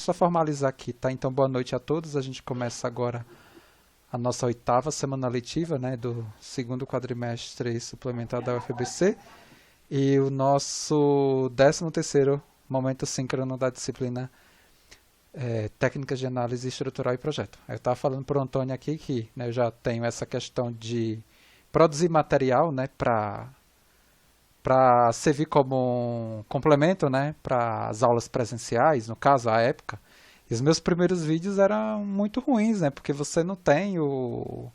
só formalizar aqui, tá? Então, boa noite a todos. A gente começa agora a nossa oitava semana letiva, né, do segundo quadrimestre suplementar da UFBC e o nosso 13º momento síncrono da disciplina Técnicas de Análise Estrutural e Projeto. Eu estava falando para o Antônio aqui que, né, eu já tenho essa questão de produzir material, né, para servir como um complemento, né, para as aulas presenciais, no caso, à época. E os meus primeiros vídeos eram muito ruins, né, porque você não tem o,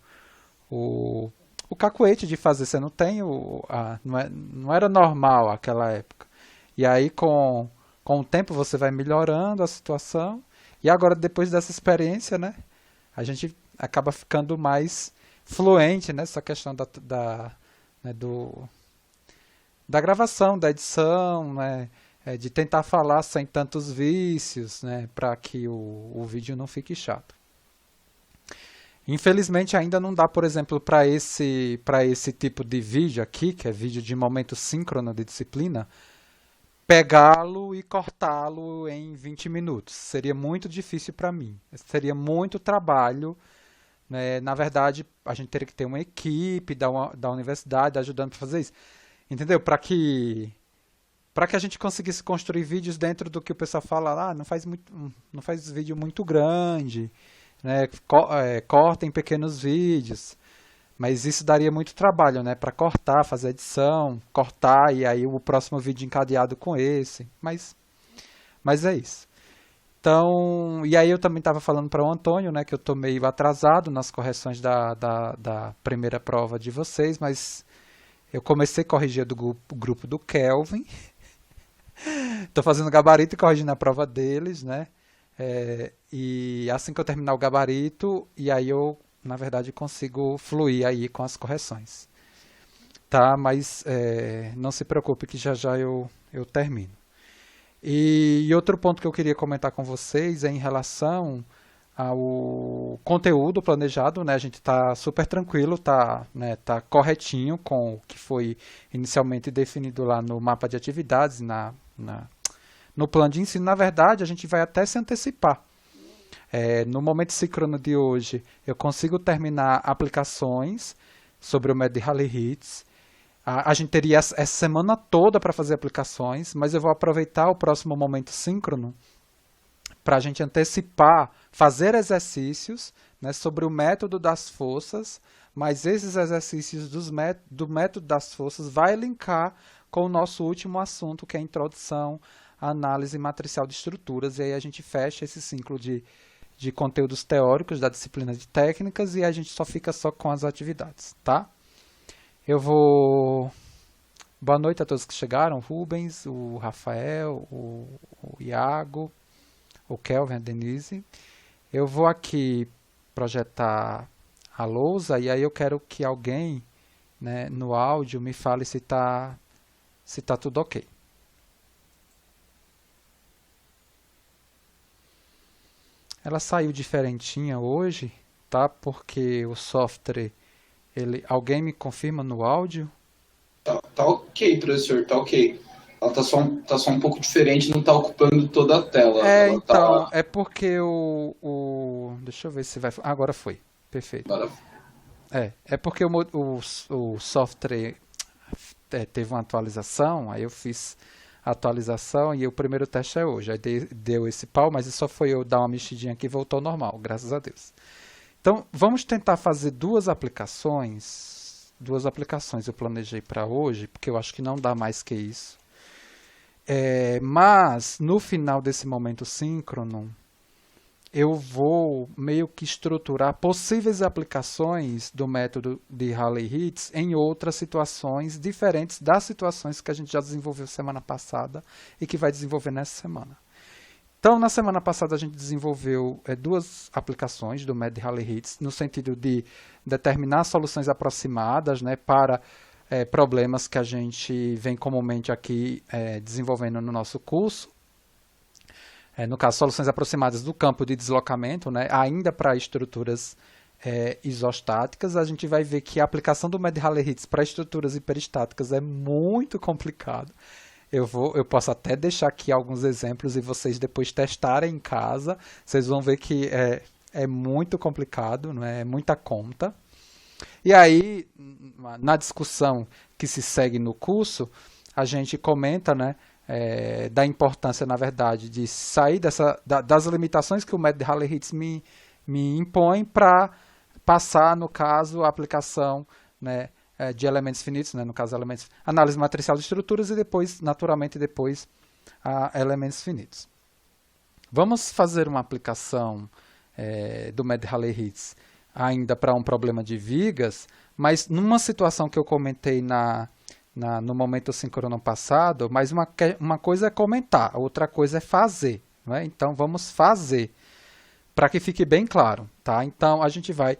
o cacuete de fazer, você não tem não era normal aquela época. E aí, com o tempo, você vai melhorando a situação. E agora, depois dessa experiência, né, a gente acaba ficando mais fluente nessa questão né, da gravação, da edição, né, de tentar falar sem tantos vícios, né, para que o vídeo não fique chato. Infelizmente ainda não dá, por exemplo, para esse tipo de vídeo aqui, que é vídeo de momento síncrono de disciplina, pegá-lo e cortá-lo em 20 minutos. Seria muito difícil para mim. Seria muito trabalho, né? Na verdade, a gente teria que ter uma equipe da universidade ajudando para fazer isso. Entendeu? Para que a gente conseguisse construir vídeos dentro do que o pessoal fala, não faz vídeo muito grande, né? Corta em pequenos vídeos. Mas isso daria muito trabalho, né? Para cortar, fazer edição, cortar e aí o próximo vídeo encadeado com esse. Mas é isso. Então, e aí eu também estava falando para o Antônio, né? Que eu estou meio atrasado nas correções da primeira prova de vocês, mas eu comecei a corrigir do grupo do Kelvin. Estou fazendo gabarito e corrigindo a prova deles, né? E assim que eu terminar o gabarito, e aí eu, na verdade, consigo fluir aí com as correções. Tá? Mas não se preocupe que já já eu termino. E outro ponto que eu queria comentar com vocês é em relação ao conteúdo planejado, né? A gente está super tranquilo, né, tá corretinho com o que foi inicialmente definido lá no mapa de atividades, no plano de ensino. Na verdade, a gente vai até se antecipar. No momento síncrono de hoje, eu consigo terminar aplicações sobre o método de Halley-Ritz. A gente teria essa semana toda para fazer aplicações, mas eu vou aproveitar o próximo momento síncrono para a gente antecipar, fazer exercícios, né, sobre o método das forças, mas esses exercícios do método das forças vai linkar com o nosso último assunto, que é a introdução à análise matricial de estruturas, e aí a gente fecha esse ciclo de conteúdos teóricos da disciplina de técnicas e a gente fica só com as atividades, tá? Eu vou... Boa noite a todos que chegaram, o Rubens, o Rafael, o Iago, o Kelvin, a Denise. Eu vou aqui projetar a lousa e aí eu quero que alguém, né, no áudio me fale se tá tudo ok. Ela saiu diferentinha hoje, tá? Porque o software, alguém me confirma no áudio? Tá ok, professor, tá ok. Ela tá só um pouco diferente, não tá ocupando toda a tela. Ela Então, tá. é porque deixa eu ver se vai... Agora foi, perfeito. Agora, É porque o software teve uma atualização, aí eu fiz a atualização e o primeiro teste é hoje. Aí deu esse pau, mas só foi eu dar uma mexidinha aqui e voltou ao normal, graças a Deus. Então, vamos tentar fazer duas aplicações. Duas aplicações eu planejei para hoje, porque eu acho que não dá mais que isso. Mas, no final desse momento síncrono, eu vou meio que estruturar possíveis aplicações do método de Halley-Ritz em outras situações diferentes das situações que a gente já desenvolveu semana passada e que vai desenvolver nessa semana. Então, na semana passada, a gente desenvolveu duas aplicações do método de Halley-Ritz no sentido de determinar soluções aproximadas, né, para problemas que a gente vem comumente aqui desenvolvendo no nosso curso. No caso, soluções aproximadas do campo de deslocamento, né, ainda para estruturas isostáticas. A gente vai ver que a aplicação do método de Halley-Ritz para estruturas hiperestáticas é muito complicado. Eu posso até deixar aqui alguns exemplos e vocês depois testarem em casa. Vocês vão ver que é muito complicado, não é? É muita conta. E aí, na discussão que se segue no curso, a gente comenta, né, da importância, na verdade, de sair das limitações que o método de Halley-Hitz me impõe para passar, no caso, a aplicação, né, de elementos finitos, né, no caso, elementos, análise matricial de estruturas e depois, naturalmente, depois, a elementos finitos. Vamos fazer uma aplicação do método de Halley-Hitz ainda para um problema de vigas, mas numa situação que eu comentei no momento síncrono passado, mas uma coisa é comentar, outra coisa é fazer. Não é? Então, vamos fazer, para que fique bem claro. Tá? Então, a gente vai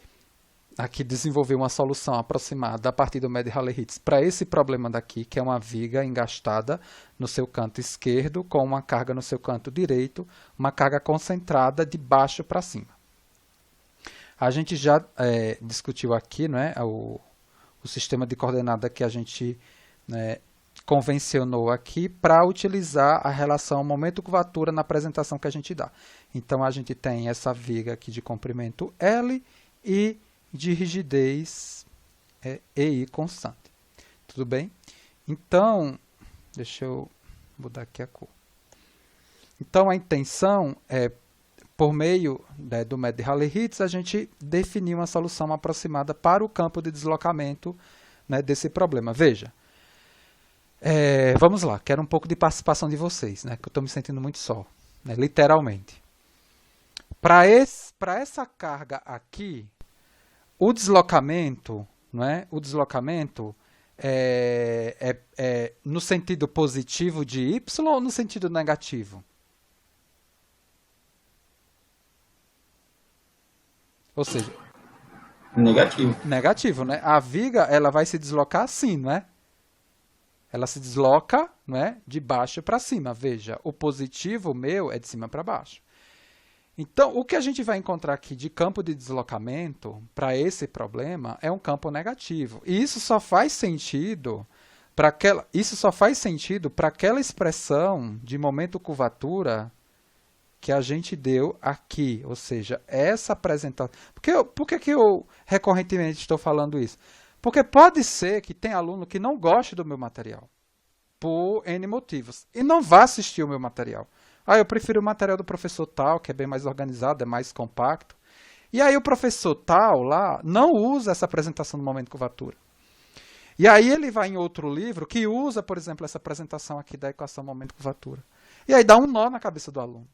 aqui desenvolver uma solução aproximada a partir do método de Halley-Hitz para esse problema daqui, que é uma viga engastada no seu canto esquerdo, com uma carga no seu canto direito, uma carga concentrada de baixo para cima. A gente já discutiu aqui, não é, o sistema de coordenada que a gente convencionou aqui para utilizar a relação momento-curvatura na apresentação que a gente dá. Então, a gente tem essa viga aqui de comprimento L e de rigidez EI constante. Tudo bem? Então, deixa eu mudar aqui a cor. Então, a intenção é, por meio do método de Halley-Hitz, a gente definir uma solução aproximada para o campo de deslocamento, né, desse problema. Veja, vamos lá, quero um pouco de participação de vocês, né, que eu estou me sentindo muito só, né, literalmente. Para essa carga aqui, o deslocamento, não é? O deslocamento é no sentido positivo de y ou no sentido negativo? Ou seja, Negativo. negativo, né? A viga, ela vai se deslocar assim, não é? Ela se desloca, não é, de baixo para cima. Veja, o positivo meu é de cima para baixo. Então, o que a gente vai encontrar aqui de campo de deslocamento para esse problema é um campo negativo. E isso só faz sentido para aquela expressão de momento-curvatura que a gente deu aqui. Ou seja, essa apresentação... Por que eu recorrentemente estou falando isso? Porque pode ser que tenha aluno que não goste do meu material, por N motivos, e não vá assistir o meu material. Eu prefiro o material do professor tal, que é bem mais organizado, é mais compacto. E aí o professor tal lá não usa essa apresentação do momento de curvatura. E aí ele vai em outro livro que usa, por exemplo, essa apresentação aqui da equação momento de curvatura. E aí dá um nó na cabeça do aluno.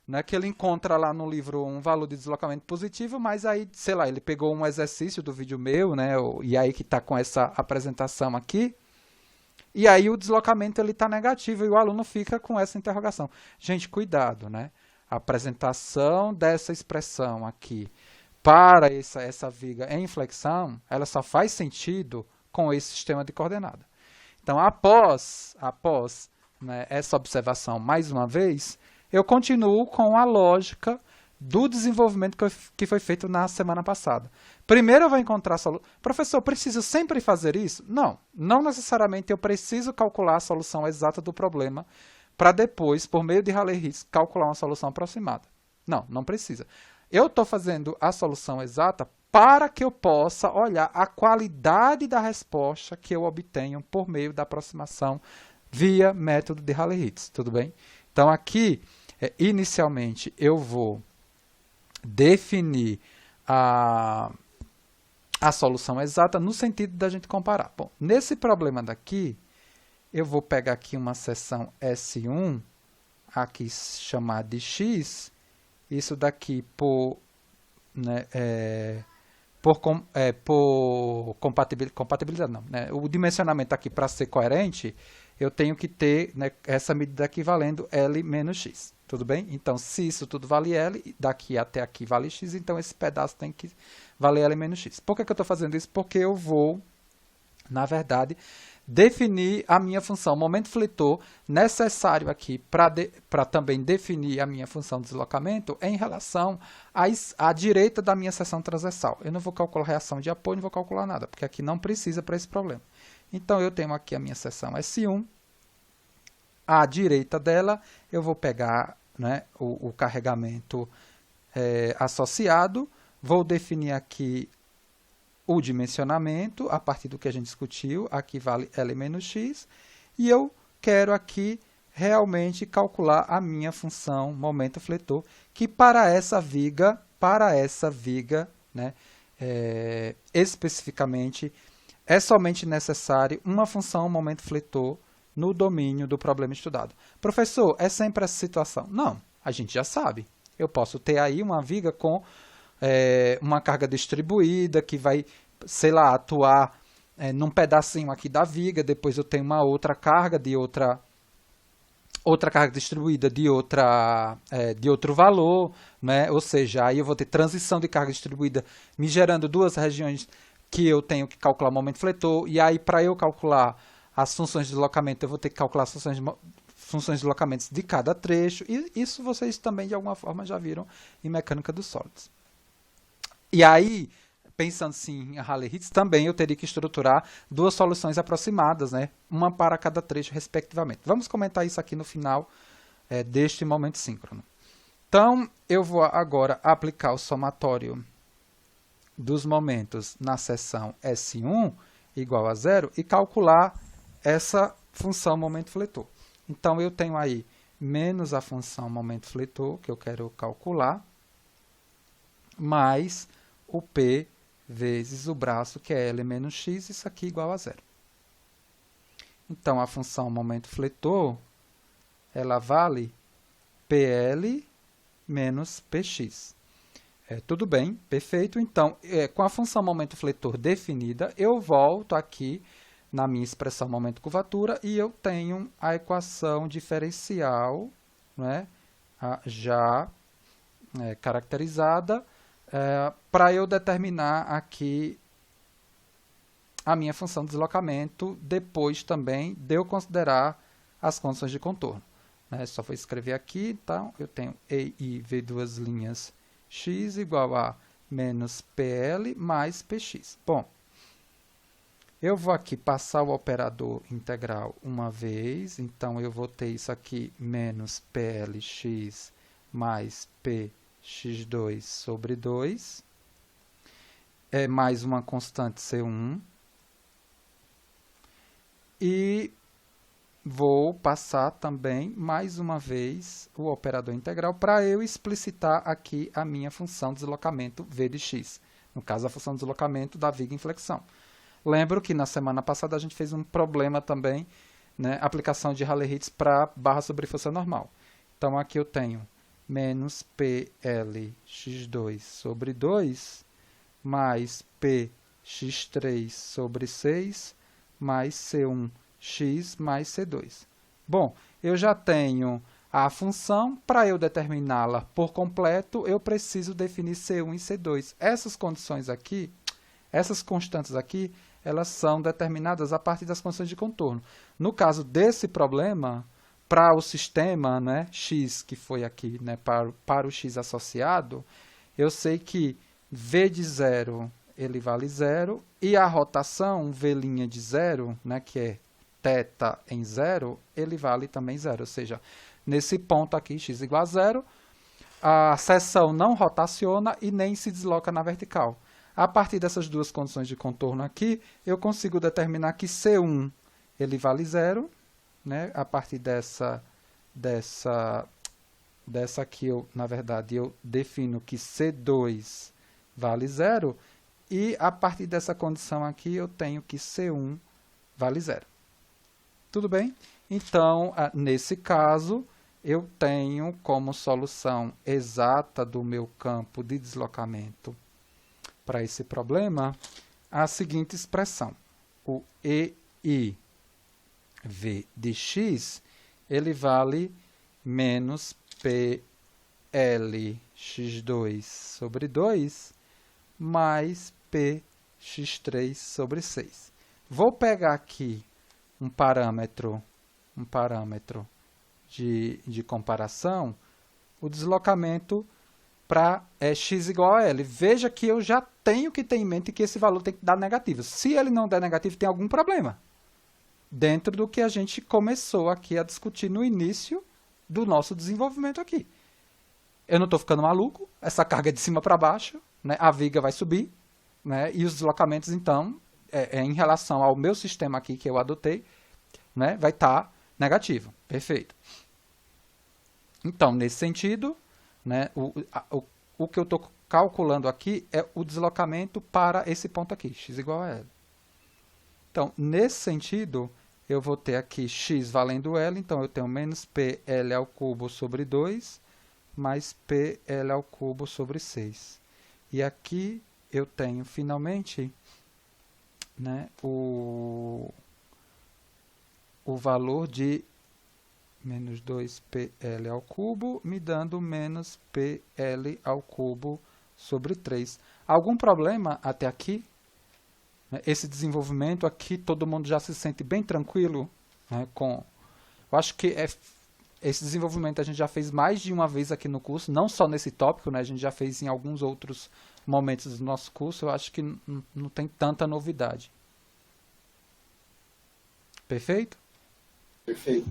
Né, que ele encontra lá no livro um valor de deslocamento positivo, mas aí, sei lá, ele pegou um exercício do vídeo meu, né, e aí que está com essa apresentação aqui, e aí o deslocamento está negativo e o aluno fica com essa interrogação. Gente, cuidado, né? A apresentação dessa expressão aqui para essa viga em flexão, ela só faz sentido com esse sistema de coordenada. Então, após né, essa observação, mais uma vez, eu continuo com a lógica do desenvolvimento que foi feito na semana passada. Primeiro eu vou encontrar a solução. Professor, preciso sempre fazer isso? Não necessariamente eu preciso calcular a solução exata do problema para depois, por meio de Halley-Hitz, calcular uma solução aproximada. Não precisa. Eu estou fazendo a solução exata para que eu possa olhar a qualidade da resposta que eu obtenho por meio da aproximação via método de Halley-Hitz. Tudo bem? Então, aqui, inicialmente, eu vou definir a solução exata no sentido da gente comparar. Bom, nesse problema daqui, eu vou pegar aqui uma seção S1, aqui chamar de X, isso daqui por compatibilidade, não, né? O dimensionamento aqui, para ser coerente, eu tenho que ter, né, essa medida aqui valendo L menos X. Tudo bem? Então, se isso tudo vale L, daqui até aqui vale X, então esse pedaço tem que valer L menos X. Por que eu estou fazendo isso? Porque eu vou, na verdade, definir a minha função momento fletor necessário aqui para também definir a minha função de deslocamento em relação à direita da minha seção transversal. Eu não vou calcular reação de apoio, não vou calcular nada, porque aqui não precisa para esse problema. Então, eu tenho aqui a minha seção S1, À direita dela, eu vou pegar, né, o carregamento associado, vou definir aqui o dimensionamento, a partir do que a gente discutiu, aqui vale L menos X, e eu quero aqui realmente calcular a minha função momento fletor, que para essa viga, né, especificamente, é somente necessário uma função momento fletor no domínio do problema estudado. Professor, é sempre essa situação? Não, a gente já sabe. Eu posso ter aí uma viga com uma carga distribuída que vai, sei lá, atuar num pedacinho aqui da viga, depois eu tenho uma outra carga de outra carga distribuída de outro valor, né? Ou seja, aí eu vou ter transição de carga distribuída me gerando duas regiões que eu tenho que calcular o momento fletor, e aí para eu calcular as funções de deslocamento, eu vou ter que calcular as funções de deslocamentos de cada trecho, e isso vocês também de alguma forma já viram em mecânica dos sólidos. E aí, pensando sim em Rayleigh-Ritz, também eu teria que estruturar duas soluções aproximadas, né? Uma para cada trecho, respectivamente. Vamos comentar isso aqui no final deste momento síncrono. Então, eu vou agora aplicar o somatório dos momentos na seção S1 igual a zero e calcular essa função momento fletor. Então, eu tenho aí menos a função momento fletor, que eu quero calcular, mais o P vezes o braço, que é L menos X, isso aqui igual a zero. Então, a função momento fletor, ela vale PL menos PX. Tudo bem, perfeito. Então, com a função momento fletor definida, eu volto aqui na minha expressão momento curvatura e eu tenho a equação diferencial, né, já caracterizada, para eu determinar aqui a minha função de deslocamento, depois também de eu considerar as condições de contorno. Só vou escrever aqui, então, eu tenho EI V duas linhas x igual a menos PL mais PX. Bom, eu vou aqui passar o operador integral uma vez, então eu vou ter isso aqui, menos PLX mais PX2 sobre 2, mais uma constante C1, e vou passar também, mais uma vez, o operador integral para eu explicitar aqui a minha função de deslocamento V de x. No caso, a função de deslocamento da viga em flexão. Lembro que na semana passada a gente fez um problema também, né, aplicação de Rayleigh-Ritz para barra sobre força normal. Então, aqui eu tenho menos PLX2 sobre 2, mais PX3 sobre 6, mais C1x mais C2. Bom, eu já tenho a função, para eu determiná-la por completo, eu preciso definir C1 e C2. Essas condições aqui, essas constantes aqui, elas são determinadas a partir das condições de contorno. No caso desse problema, para o sistema, né, x, que foi aqui, né, para o x associado, eu sei que v de 0 ele vale 0, e a rotação v' de 0, né, que é θ em 0, ele vale também 0. Ou seja, nesse ponto aqui, x igual a 0, a seção não rotaciona e nem se desloca na vertical. A partir dessas duas condições de contorno aqui, eu consigo determinar que C1 ele vale 0, né? A partir dessa aqui, na verdade, eu defino que C2 vale 0, e a partir dessa condição aqui, eu tenho que C1 vale 0. Tudo bem? Então, nesse caso, eu tenho como solução exata do meu campo de deslocamento para esse problema a seguinte expressão. O EI V de x, ele vale menos PLX2 sobre 2 mais PX3 sobre 6. Vou pegar aqui um parâmetro de comparação, o deslocamento para x igual a L. Veja que eu já tenho que ter em mente que esse valor tem que dar negativo. Se ele não der negativo, tem algum problema. dentro do que a gente começou aqui a discutir no início do nosso desenvolvimento aqui. Eu não estou ficando maluco, essa carga é de cima para baixo, né? A viga vai subir, né? E os deslocamentos, então, em relação ao meu sistema aqui que eu adotei, né? Vai estar negativo. Perfeito. Então, nesse sentido, né? O que eu estou calculando aqui é o deslocamento para esse ponto aqui, x igual a L. Então, nesse sentido, eu vou ter aqui x valendo L, então eu tenho menos PL ao cubo sobre 2, mais PL ao cubo sobre 6. E aqui eu tenho, finalmente, né, o valor de menos 2PL ao cubo, me dando menos PL ao cubo sobre 3. Algum problema até aqui? Esse desenvolvimento aqui, todo mundo já se sente bem tranquilo, né, com... Eu acho que esse desenvolvimento a gente já fez mais de uma vez aqui no curso, não só nesse tópico, né, a gente já fez em alguns outros momentos do nosso curso, eu acho que não tem tanta novidade. Perfeito? Perfeito.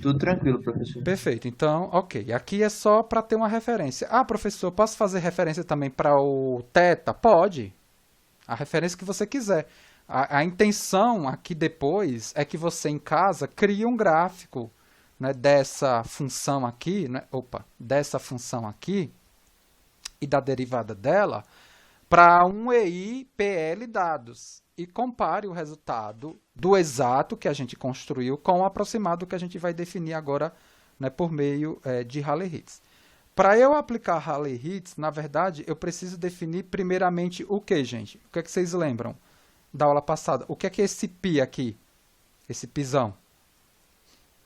Tudo tranquilo, professor. Perfeito. Então, ok. Aqui é só para ter uma referência. Ah, professor, posso fazer referência também para o θ? Pode. A referência que você quiser. A intenção aqui depois é que você em casa crie um gráfico, né, dessa função aqui, né, dessa função aqui e da derivada dela para um EI PL dados e compare o resultado do exato que a gente construiu com o aproximado que a gente vai definir agora, né, por meio de Rayleigh-Ritz. Para eu aplicar Rayleigh-Ritz, na verdade, eu preciso definir primeiramente o que, gente? O que é que vocês lembram da aula passada? O que é esse π aqui? Esse πzão?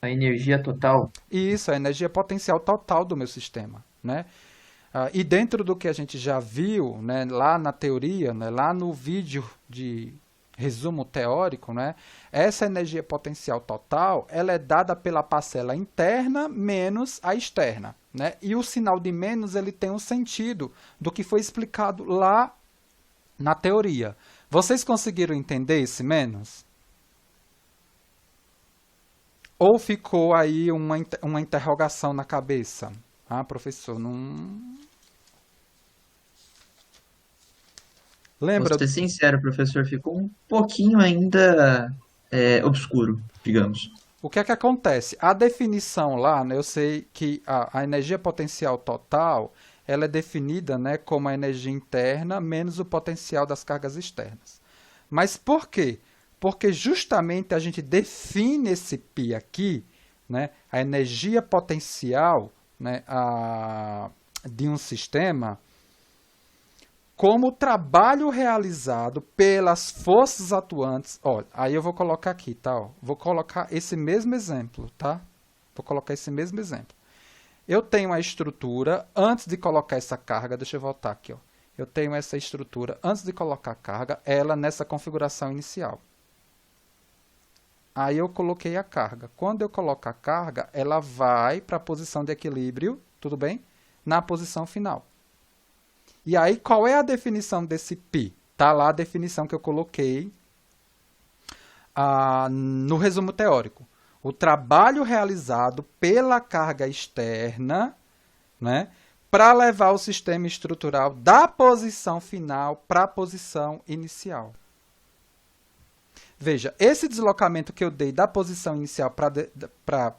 A energia total. Isso, a energia potencial total do meu sistema, né? E dentro do que a gente já viu, né, lá na teoria, né, lá no vídeo de resumo teórico, né, essa energia potencial total ela é dada pela parcela interna menos a externa, né? E o sinal de menos ele tem um sentido do que foi explicado lá na teoria. Vocês conseguiram entender esse menos? Ou ficou aí uma interrogação na cabeça? Ah, professor, não... Lembra? Vou ser sincero, professor, ficou um pouquinho ainda obscuro, digamos. O que é que acontece? A definição lá, né, eu sei que a energia potencial total ela é definida, né, como a energia interna menos o potencial das cargas externas. Mas por quê? Porque justamente a gente define esse π aqui, né, a energia potencial, né, de um sistema como o trabalho realizado pelas forças atuantes. Olha, aí eu vou colocar aqui, tá? Ó, vou colocar esse mesmo exemplo, tá? Vou colocar esse mesmo exemplo. Eu tenho a estrutura, antes de colocar essa carga, deixa eu voltar aqui, ó. Eu tenho essa estrutura, antes de colocar a carga, ela nessa configuração inicial. Aí eu coloquei a carga. Quando eu coloco a carga, ela vai para a posição de equilíbrio, tudo bem? Na posição final. E aí, qual é a definição desse π? Está lá a definição que eu coloquei no resumo teórico. O trabalho realizado pela carga externa, né, para levar o sistema estrutural da posição final para a posição inicial. Veja, esse deslocamento que eu dei da posição inicial para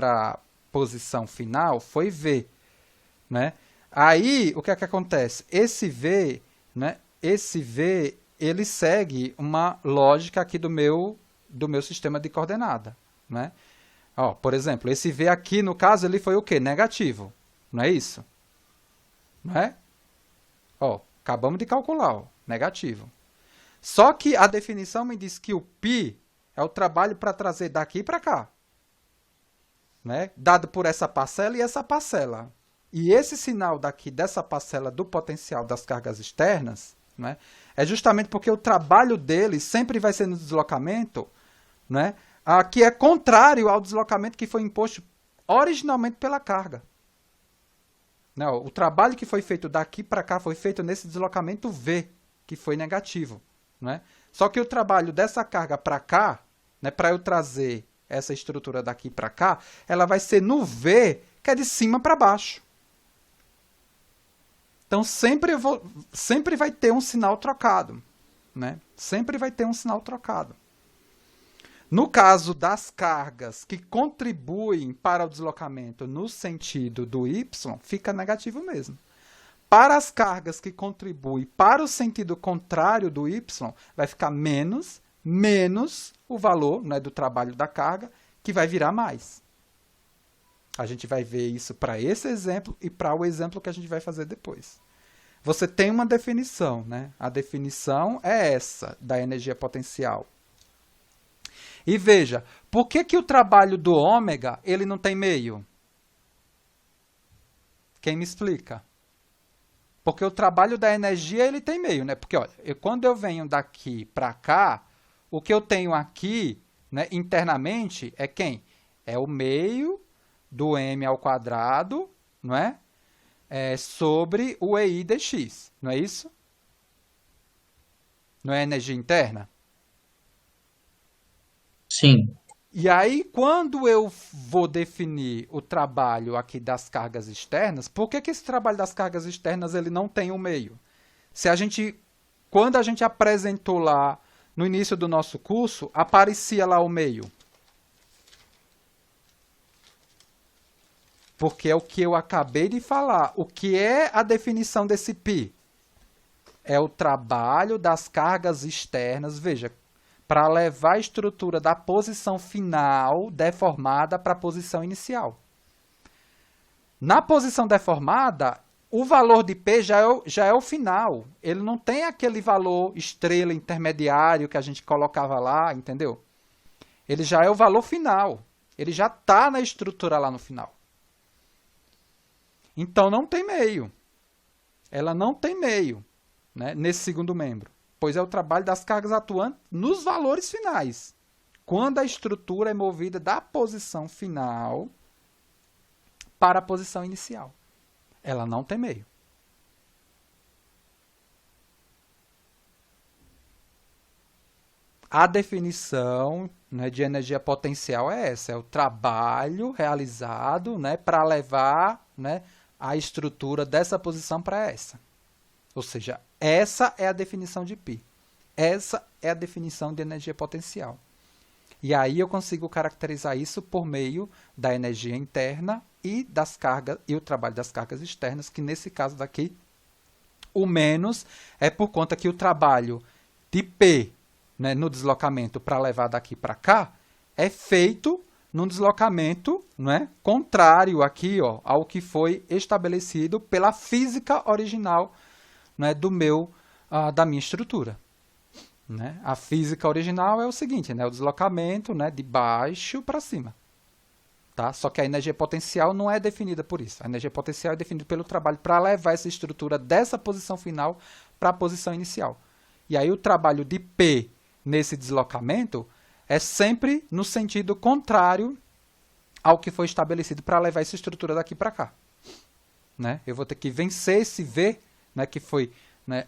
a posição final foi V, né? Aí, o que é que acontece? Esse V, né, ele segue uma lógica aqui do meu sistema de coordenada, né? Ó, por exemplo, esse V aqui, no caso, ele foi o quê? Negativo, não é isso? Não é? Ó, acabamos de calcular, ó, negativo. Só que a definição me diz que o π é o trabalho para trazer daqui para cá, né? Dado por essa parcela e essa parcela. E esse sinal daqui, dessa parcela do potencial das cargas externas, né, é justamente porque o trabalho dele sempre vai ser no deslocamento, né, que é contrário ao deslocamento que foi imposto originalmente pela carga. Né, o trabalho que foi feito daqui para cá foi feito nesse deslocamento V, que foi negativo. Né? Só que o trabalho dessa carga para cá, né, para eu trazer essa estrutura daqui para cá, ela vai ser no V, que é de cima para baixo. Então, sempre vai ter um sinal trocado, né? Sempre vai ter um sinal trocado. No caso das cargas que contribuem para o deslocamento no sentido do Y, fica negativo mesmo. Para as cargas que contribuem para o sentido contrário do Y, vai ficar menos o valor, né, do trabalho da carga, que vai virar mais. A gente vai ver isso para esse exemplo e para o exemplo que a gente vai fazer depois. Você tem uma definição, né? A definição é essa, da energia potencial. E veja, por que o trabalho do ômega ele não tem meio? Quem me explica? Porque o trabalho da energia ele tem meio, né? Porque olha, quando eu venho daqui para cá, o que eu tenho aqui, né, internamente é quem? É o meio do m ao quadrado, não é? Sobre o EI dx, não é isso? Não é energia interna? Sim. E aí, quando eu vou definir o trabalho aqui das cargas externas, por que esse trabalho das cargas externas ele não tem um meio? Quando a gente apresentou lá no início do nosso curso, aparecia lá o meio. Porque é o que eu acabei de falar. O que é a definição desse π? É o trabalho das cargas externas, veja, para levar a estrutura da posição final deformada para a posição inicial. Na posição deformada, o valor de P já é o final. Ele não tem aquele valor estrela intermediário que a gente colocava lá, entendeu? Ele já é o valor final. Ele já está na estrutura lá no final. Então, não tem meio. Ela não tem meio, né, nesse segundo membro, pois é o trabalho das cargas atuantes nos valores finais, quando a estrutura é movida da posição final para a posição inicial. Ela não tem meio. A definição, né, de energia potencial é essa, é o trabalho realizado, né, para levar, né, a estrutura dessa posição para essa. Ou seja, essa é a definição de π. Essa é a definição de energia potencial. E aí eu consigo caracterizar isso por meio da energia interna e das cargas e o trabalho das cargas externas, que nesse caso daqui, o menos é por conta que o trabalho de P, né, no deslocamento para levar daqui para cá é feito num deslocamento, né, contrário aqui, ó, ao que foi estabelecido pela física original, né, da minha estrutura. Né? A física original é o seguinte, né, o deslocamento, né, de baixo para cima. Tá? Só que a energia potencial não é definida por isso. A energia potencial é definida pelo trabalho para levar essa estrutura dessa posição final para a posição inicial. E aí o trabalho de P nesse deslocamento é sempre no sentido contrário ao que foi estabelecido para levar essa estrutura daqui para cá. Né? Eu vou ter que vencer esse V, né, que foi, né,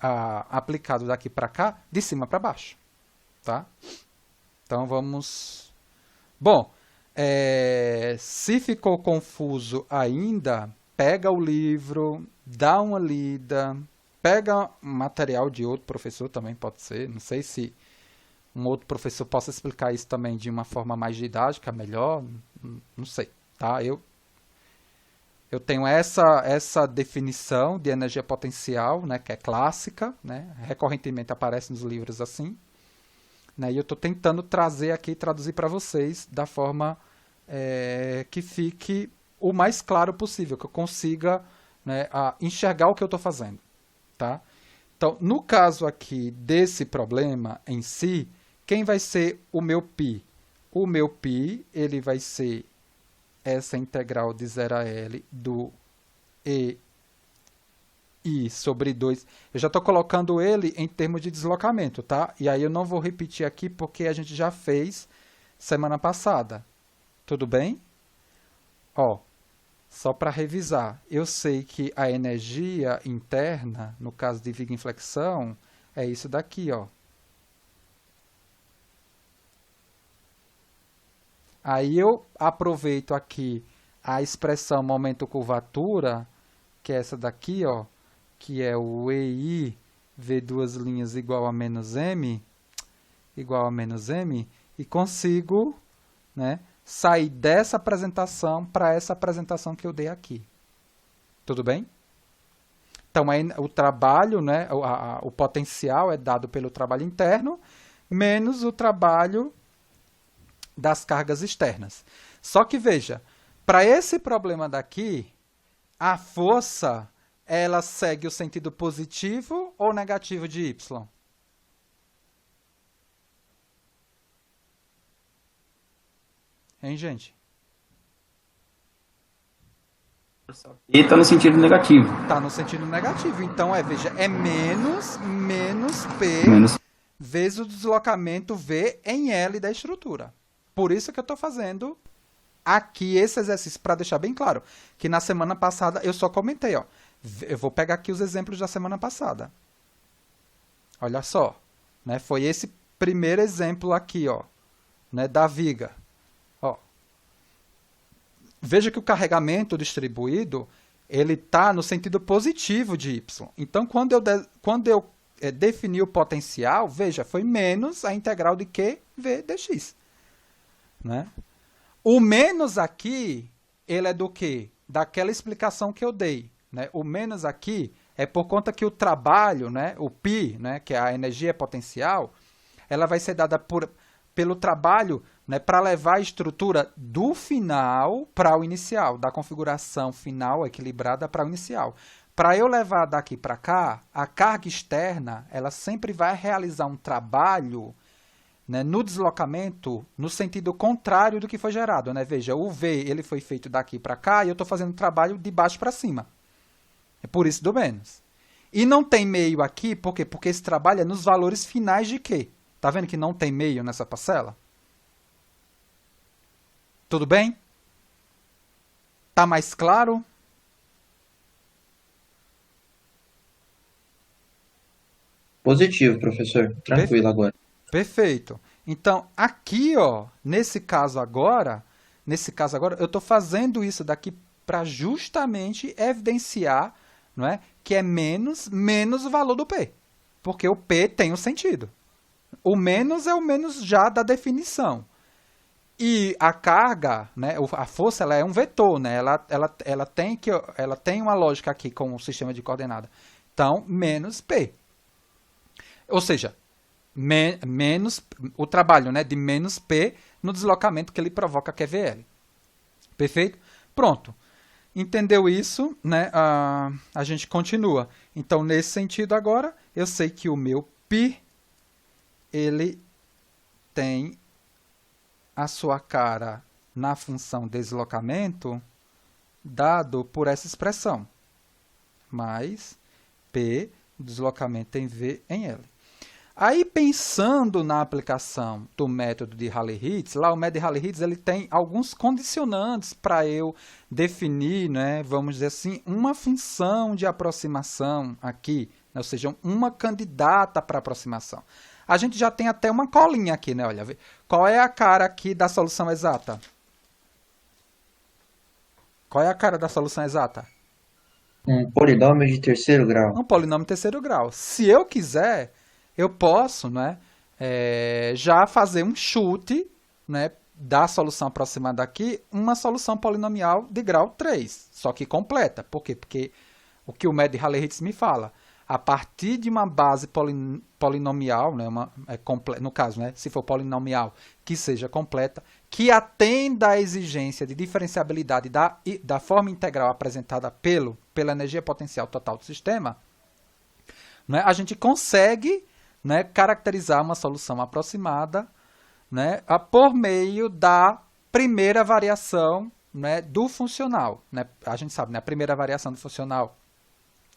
aplicado daqui para cá, de cima para baixo. Tá? Então vamos... Bom, se ficou confuso ainda, pega o livro, dá uma lida, pega material de outro professor também, pode ser, não sei se um outro professor possa explicar isso também de uma forma mais didática, melhor, não sei, tá? Eu tenho essa definição de energia potencial, né, que é clássica, né, recorrentemente aparece nos livros assim, né, e eu estou tentando trazer aqui, traduzir para vocês da forma que fique o mais claro possível, que eu consiga, né, enxergar o que eu estou fazendo, tá? Então, no caso aqui desse problema em si, quem vai ser o meu π? O meu π, ele vai ser essa integral de 0 a L do EI sobre 2. Eu já estou colocando ele em termos de deslocamento, tá? E aí eu não vou repetir aqui porque a gente já fez semana passada. Tudo bem? Ó, só para revisar, eu sei que a energia interna, no caso de viga inflexão, é isso daqui, ó. Aí eu aproveito aqui a expressão momento curvatura, que é essa daqui, ó, que é o EI V duas linhas igual a menos M, e consigo, né, sair dessa apresentação para essa apresentação que eu dei aqui. Tudo bem? Então, aí, o trabalho, né, o potencial é dado pelo trabalho interno, menos o trabalho das cargas externas. Só que, veja, para esse problema daqui, a força, ela segue o sentido positivo ou negativo de Y? Hein, gente? E está no sentido negativo. Está no sentido negativo. Então, veja, é menos P Menos. vezes o deslocamento V em L da estrutura. Por isso que eu estou fazendo aqui esse exercício, para deixar bem claro, que na semana passada eu só comentei, ó. Eu vou pegar aqui os exemplos da semana passada. Olha só, né? Foi esse primeiro exemplo aqui, ó, né, da viga. Ó. Veja que o carregamento distribuído, ele está no sentido positivo de Y. Então, quando eu defini o potencial, veja, foi menos a integral de QV dx. Né? O menos aqui, ele é do quê? Daquela explicação que eu dei. Né? O menos aqui é por conta que o trabalho, né, o π, né, que é a energia potencial, ela vai ser dada pelo trabalho, né, para levar a estrutura do final para o inicial, da configuração final equilibrada para o inicial. Para eu levar daqui para cá, a carga externa, ela sempre vai realizar um trabalho, né, no deslocamento, no sentido contrário do que foi gerado. Né? Veja, o V ele foi feito daqui para cá e eu estou fazendo trabalho de baixo para cima. É por isso do menos. E não tem meio aqui, por quê? Porque esse trabalho é nos valores finais de Q. Tá vendo que não tem meio nessa parcela? Tudo bem? Tá mais claro? Positivo, professor. Tranquilo agora. Perfeito. Então, aqui, ó, nesse caso agora, eu estou fazendo isso daqui para justamente evidenciar, não é, que é menos o valor do P. Porque o P tem um sentido. O menos é o menos já da definição. E a carga, né, a força, ela é um vetor, né? Ela tem uma lógica aqui com o sistema de coordenada. Então, menos P. Ou seja, menos o trabalho, né, de menos P no deslocamento que ele provoca, que é VL. Perfeito? Pronto. Entendeu isso, né? A gente continua. Então, nesse sentido agora, eu sei que o meu π, ele tem a sua cara na função deslocamento dado por essa expressão. Mais P, deslocamento em V em L. Aí, pensando na aplicação do método de Rayleigh-Ritz, lá o método de Rayleigh-Ritz ele tem alguns condicionantes para eu definir, né, vamos dizer assim, uma função de aproximação aqui, né, ou seja, uma candidata para aproximação. A gente já tem até uma colinha aqui, né? Olha, qual é a cara aqui da solução exata? Qual é a cara da solução exata? Um polinômio de terceiro grau. Um polinômio de terceiro grau. Se eu quiser, eu posso, né, já fazer um chute, né, da solução aproximada aqui, uma solução polinomial de grau 3, só que completa. Por quê? Porque o que o método de Rayleigh-Ritz me fala, a partir de uma base polinomial, né, no caso, né, se for polinomial, que seja completa, que atenda à exigência de diferenciabilidade da forma integral apresentada pela energia potencial total do sistema, né, a gente consegue, né, caracterizar uma solução aproximada, né, por meio da primeira variação, né, do funcional. Né? A gente sabe, né, a primeira variação do funcional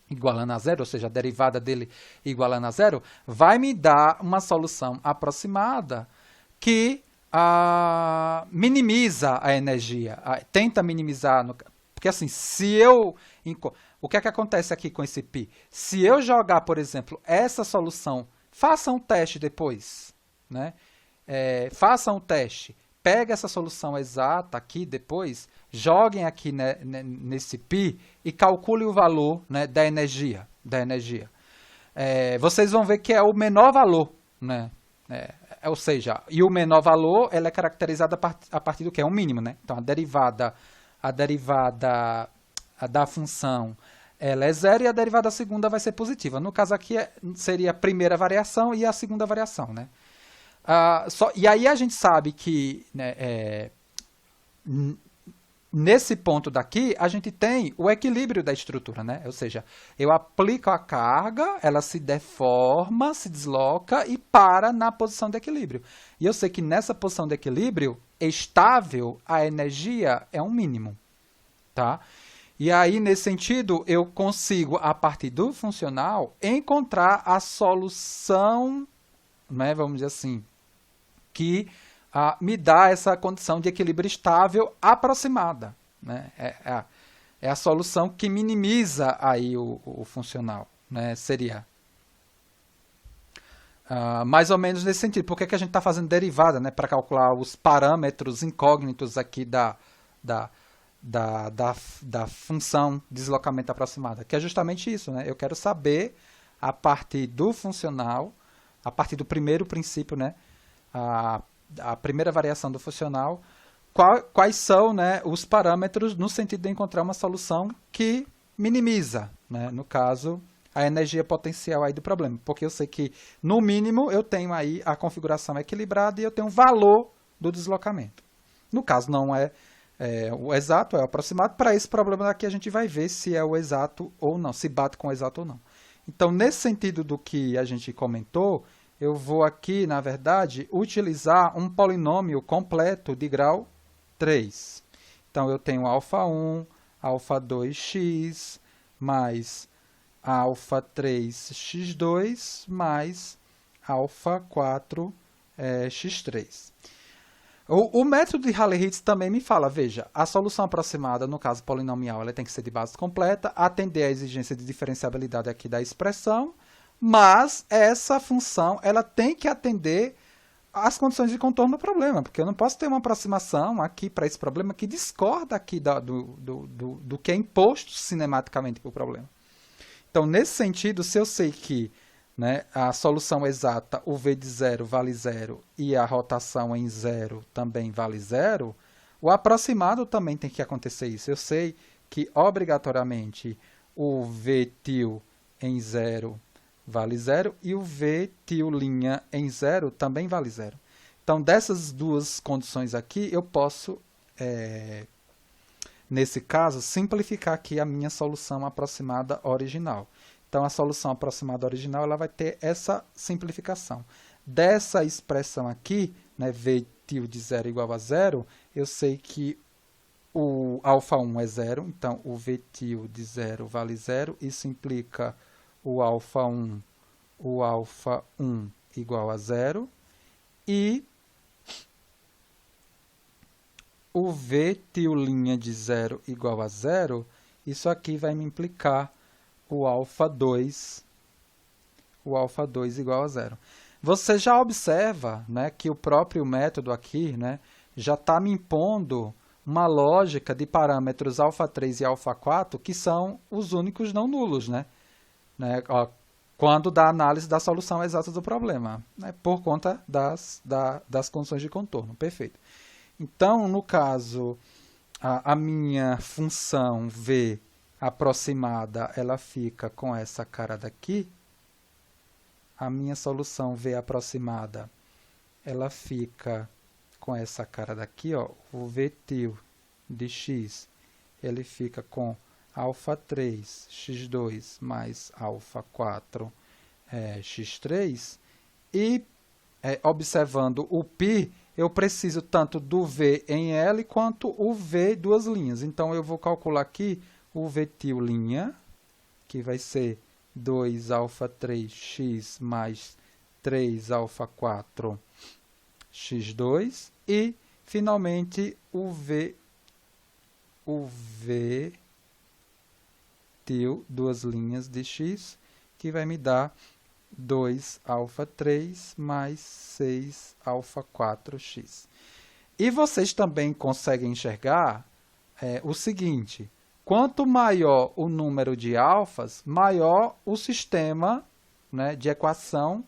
igualando a zero, ou seja, a derivada dele igualando a zero, vai me dar uma solução aproximada que minimiza a energia, tenta minimizar, porque assim, o que é que acontece aqui com esse π? Se eu jogar, por exemplo, essa solução, faça um teste depois, né? Faça um teste, peguem essa solução exata aqui depois, joguem aqui, né, nesse π e calculem o valor, né, da energia. Vocês vão ver que é o menor valor, né? Ou seja, e o menor valor ela é caracterizada a partir do que? É um mínimo, né? Então, a derivada da função ela é zero e a derivada da segunda vai ser positiva. No caso aqui seria a primeira variação e a segunda variação, né? E aí a gente sabe que, né, nesse ponto daqui, a gente tem o equilíbrio da estrutura, né? Ou seja, eu aplico a carga, ela se deforma, se desloca e para na posição de equilíbrio. E eu sei que nessa posição de equilíbrio estável, a energia é um mínimo, tá? E aí, nesse sentido, eu consigo, a partir do funcional, encontrar a solução, né, vamos dizer assim, que me dá essa condição de equilíbrio estável aproximada, né? É a solução que minimiza aí o funcional, né? Seria mais ou menos nesse sentido. Por que a gente está fazendo derivada, né? Para calcular os parâmetros incógnitos aqui da função deslocamento aproximada, que é justamente isso, né? Eu quero saber, a partir do funcional, a partir do primeiro princípio, né? A primeira variação do funcional, quais são, né, os parâmetros no sentido de encontrar uma solução que minimiza, né, no caso, a energia potencial aí do problema. Porque eu sei que, no mínimo, eu tenho aí a configuração equilibrada e eu tenho o valor do deslocamento. No caso, não é o exato, é o aproximado. Para esse problema daqui, a gente vai ver se é o exato ou não, se bate com o exato ou não. Então, nesse sentido do que a gente comentou, eu vou aqui, na verdade, utilizar um polinômio completo de grau 3. Então, eu tenho α1, α2x, mais α3x2, mais α4x3. O método de Halley-Ritz também me fala, veja, a solução aproximada, no caso polinomial, ela tem que ser de base completa, atender à exigência de diferenciabilidade aqui da expressão, mas essa função ela tem que atender às condições de contorno do problema, porque eu não posso ter uma aproximação aqui para esse problema que discorda aqui do que é imposto cinematicamente para o problema. Então, nesse sentido, se eu sei que, né, a solução exata, o v de zero vale zero e a rotação em zero também vale zero, o aproximado também tem que acontecer isso. Eu sei que, obrigatoriamente, o v til em zero vale zero e o v til' em zero também vale zero. Então, dessas duas condições aqui, eu posso, nesse caso, simplificar aqui a minha solução aproximada original. Então, a solução aproximada original ela vai ter essa simplificação. Dessa expressão aqui, né, v til de zero igual a zero, eu sei que o α1 é zero, então o v til de zero vale zero, isso implica o α1 igual a zero, e o v til' de zero igual a zero, isso aqui vai me implicar o α2 igual a zero. Você já observa, né, que o próprio método aqui, né, já está me impondo uma lógica de parâmetros α3 e α4 que são os únicos não nulos, né? Quando da análise da solução exata do problema, né, por conta das condições de contorno. Perfeito. Então, no caso, a minha função v aproximada, ela fica com essa cara daqui. A minha solução v aproximada, ela fica com essa cara daqui, ó, o v til de x, ele fica com α3 x2 mais α4 x3, e observando o π, eu preciso tanto do v em L quanto o v duas linhas. Então, eu vou calcular aqui o v til', que vai ser 2α3x mais 3α4 x2, e, finalmente, o v til, duas linhas de x, que vai me dar 2α3 mais 6α4x. E vocês também conseguem enxergar o seguinte: quanto maior o número de alfas, maior o sistema, né, de equação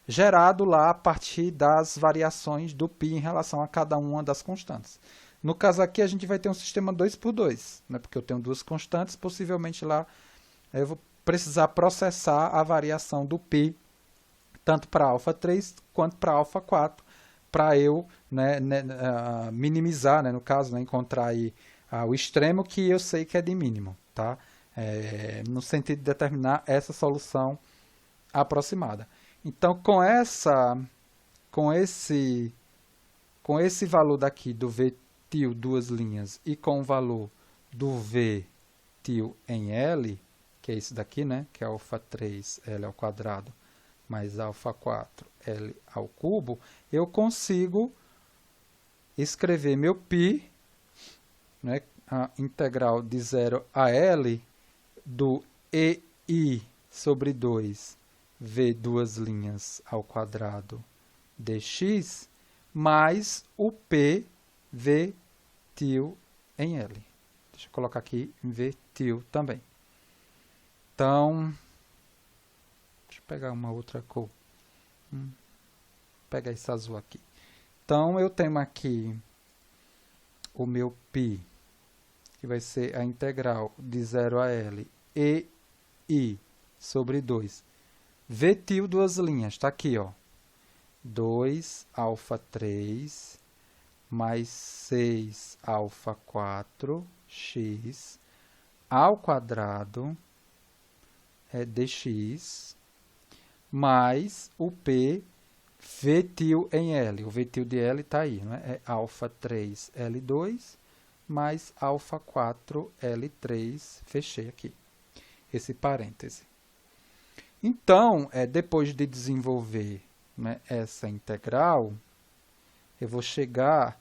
gerado lá a partir das variações do π em relação a cada uma das constantes. No caso aqui, a gente vai ter um sistema 2 por 2, né, porque eu tenho duas constantes, possivelmente lá eu vou precisar processar a variação do π, tanto para alfa 3 quanto para alfa 4, para eu, né, minimizar, né, no caso, né, encontrar aí o extremo que eu sei que é de mínimo, tá? No sentido de determinar essa solução aproximada. Então, com esse valor daqui do V til duas linhas e com o valor do V til em L, que é isso daqui, né, que é alfa 3 L ao quadrado mais alfa 4 L ao cubo, eu consigo escrever meu π, né, a integral de 0 a L do EI sobre 2 V duas linhas ao quadrado dx mais o P V til em L. Deixa eu colocar aqui V til também. Então, deixa eu pegar uma outra cor. Vou pegar esse azul aqui. Então, eu tenho aqui o meu π, que vai ser a integral de 0 a L EI sobre 2. V til duas linhas, está aqui, ó. 2 alfa 3 mais 6 alfa 4 x ao quadrado dx mais o P V til em L. O V til de L está aí, né? É alfa 3 L2 mais alfa 4 L3. Fechei aqui esse parêntese. Então, depois de desenvolver, né, essa integral, eu vou chegar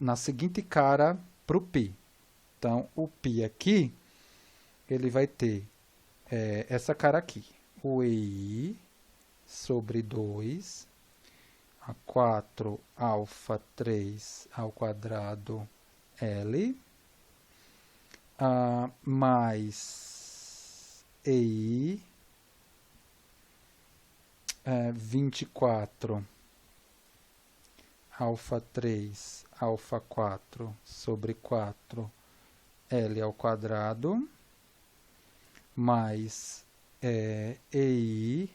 na seguinte cara para o π. Então, o π aqui, ele vai ter essa cara aqui. O EI sobre 2, a 4 alfa 3 ao quadrado L, mais EI 24 alfa 3 alfa 4 sobre 4 L ao quadrado mais EI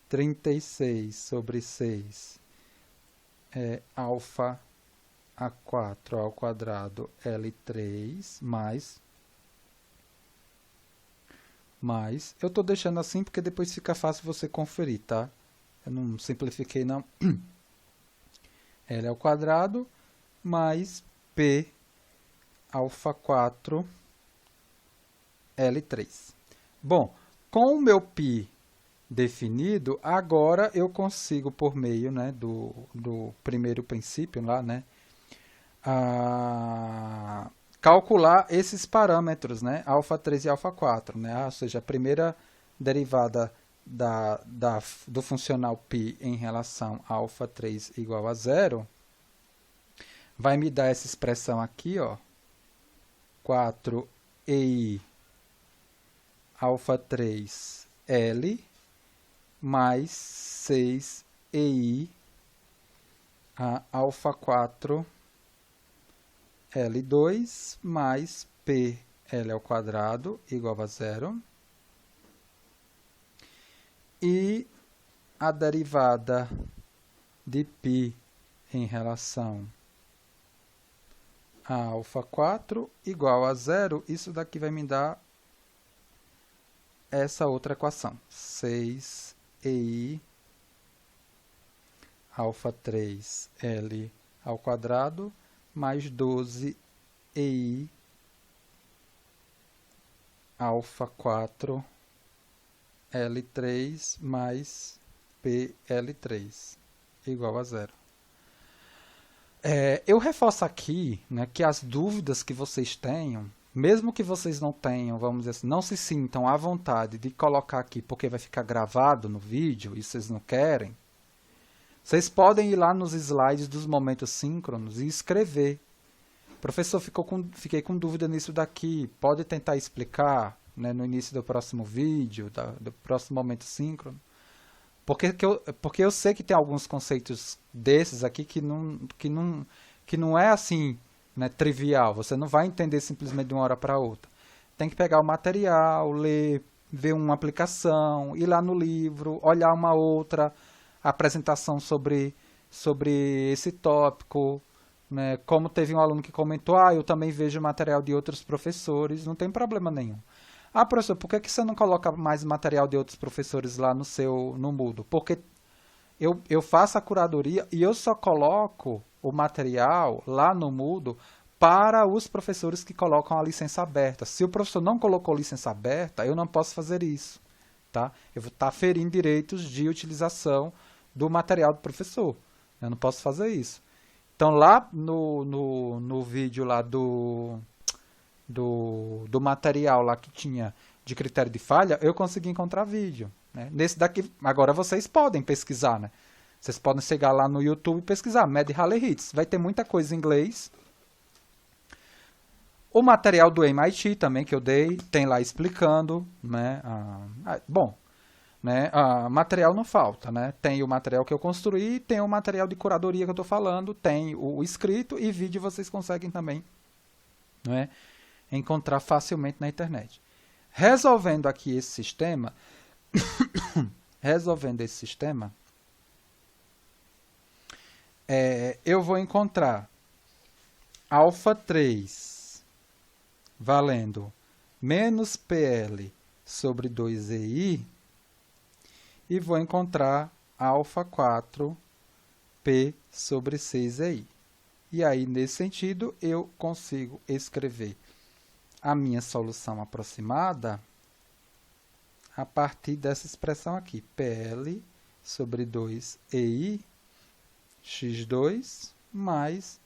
36 sobre 6 alfa a 4 ao quadrado L3 mais eu estou deixando assim porque depois fica fácil você conferir, tá? Eu não simplifiquei não. L ao quadrado mais P alfa 4 L3. Bom, com o meu π definido, agora eu consigo, por meio, né, do primeiro princípio lá, né, calcular esses parâmetros, né, alfa 3 e alfa 4, né, ou seja, a primeira derivada do funcional π em relação a alfa 3 igual a 0, vai me dar essa expressão aqui, ó, 4ei alfa 3 L mais 6ei alfa 4 L2 mais PL ao quadrado igual a 0. E a derivada de π em relação a alfa 4 igual a 0. Isso daqui vai me dar essa outra equação. 6ei alfa 3 L ao quadrado mais 12ei alfa 4 L3 mais PL3 igual a 0. Eu reforço aqui, né, que as dúvidas que vocês tenham, mesmo que vocês não tenham, vamos dizer assim, não se sintam à vontade de colocar aqui porque vai ficar gravado no vídeo e vocês não querem, Vocês podem ir lá nos slides dos momentos síncronos e escrever. Professor, fiquei com dúvida nisso daqui. Pode tentar explicar, né, no início do próximo vídeo, do próximo momento síncrono? Porque eu sei que tem alguns conceitos desses aqui que não é assim, né, trivial. Você não vai entender simplesmente de uma hora para outra. Tem que pegar o material, ler, ver uma aplicação, ir lá no livro, olhar uma outra apresentação sobre esse tópico, né? Como teve um aluno que comentou, eu também vejo material de outros professores, não tem problema nenhum. Professor, por que você não coloca mais material de outros professores lá no Moodle? Porque eu faço a curadoria e eu só coloco o material lá no Moodle para os professores que colocam a licença aberta. Se o professor não colocou licença aberta, eu não posso fazer isso. Tá? Eu vou estar ferindo direitos de utilização do material do professor. Eu não posso fazer isso. Então, lá no vídeo lá do material lá que tinha de critério de falha, eu consegui encontrar vídeo. Né? Nesse daqui, agora vocês podem pesquisar. Né? Vocês podem chegar lá no YouTube e pesquisar, Med-Rally Hits. Vai ter muita coisa em inglês. O material do MIT também que eu dei, tem lá explicando. Né? Bom, né? Material não falta. Né? Tem o material que eu construí, tem o material de curadoria que eu estou falando, tem o escrito e vídeo vocês conseguem também, né, encontrar facilmente na internet. Resolvendo aqui esse sistema, eu vou encontrar alfa 3 valendo menos PL sobre 2EI e vou encontrar alfa 4 P sobre 6EI. E aí, nesse sentido, eu consigo escrever a minha solução aproximada a partir dessa expressão aqui, PL sobre 2EI x2 mais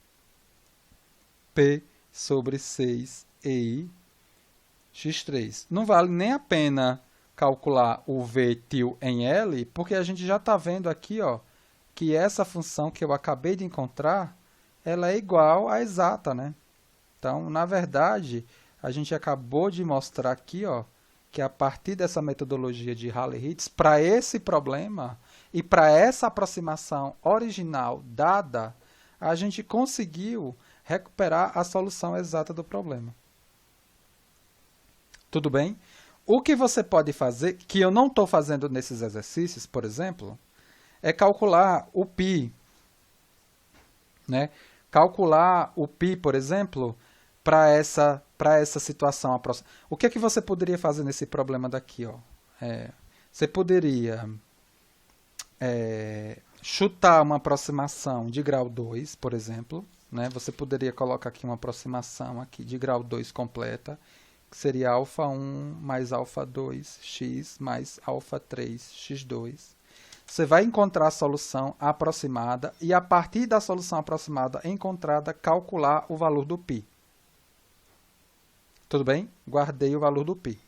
P sobre 6EI x3. Não vale nem a pena calcular o V til em L, porque a gente já está vendo aqui, ó, que essa função que eu acabei de encontrar, ela é igual à exata, né? Então, na verdade, a gente acabou de mostrar aqui, ó, que a partir dessa metodologia de Rally-Hits, para esse problema e para essa aproximação original dada, a gente conseguiu recuperar a solução exata do problema. Tudo bem? O que você pode fazer, que eu não estou fazendo nesses exercícios, por exemplo, é calcular o π. Né? Calcular o π, por exemplo, para essa situação próxima. O que é que você poderia fazer nesse problema daqui? Ó? Você poderia chutar uma aproximação de grau 2, por exemplo. Né? Você poderia colocar aqui uma aproximação aqui de grau 2 completa, que seria alfa 1 mais alfa 2 x mais alfa 3 x2. Você vai encontrar a solução aproximada e, a partir da solução aproximada encontrada, calcular o valor do π. Tudo bem? Guardei o valor do π.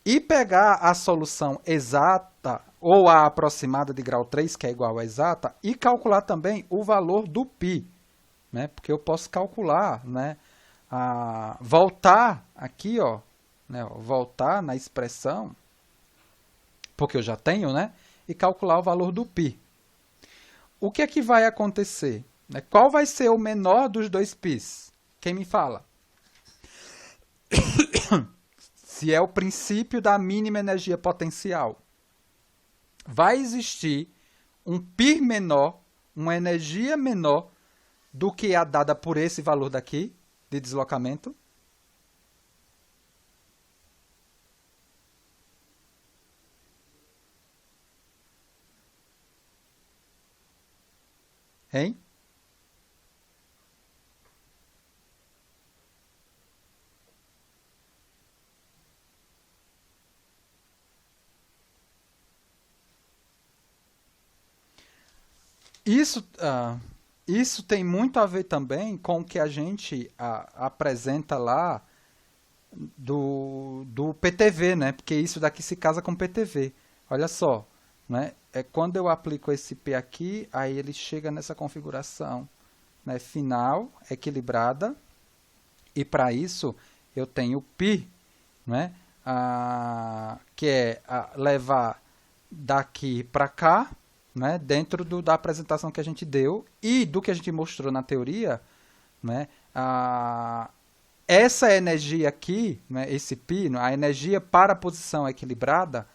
E pegar a solução exata, ou a aproximada de grau 3, que é igual a exata, e calcular também o valor do π. Né? Porque eu posso calcular, né, voltar aqui, ó, né, voltar na expressão, porque eu já tenho, né, e calcular o valor do π. O que é que vai acontecer? Né? Qual vai ser o menor dos dois πs? Quem me fala? Se é o princípio da mínima energia potencial. Vai existir um π menor, uma energia menor do que a dada por esse valor daqui, de deslocamento. Hein? Isso tem muito a ver também com o que a gente apresenta lá do PTV, né? Porque isso daqui se casa com PTV. Olha só, né, quando eu aplico esse P aqui, aí ele chega nessa configuração, né, final, equilibrada, e para isso eu tenho π, né, que é levar daqui para cá, né, dentro da apresentação que a gente deu e do que a gente mostrou na teoria, né, essa energia aqui, né, esse π, a energia para a posição equilibrada,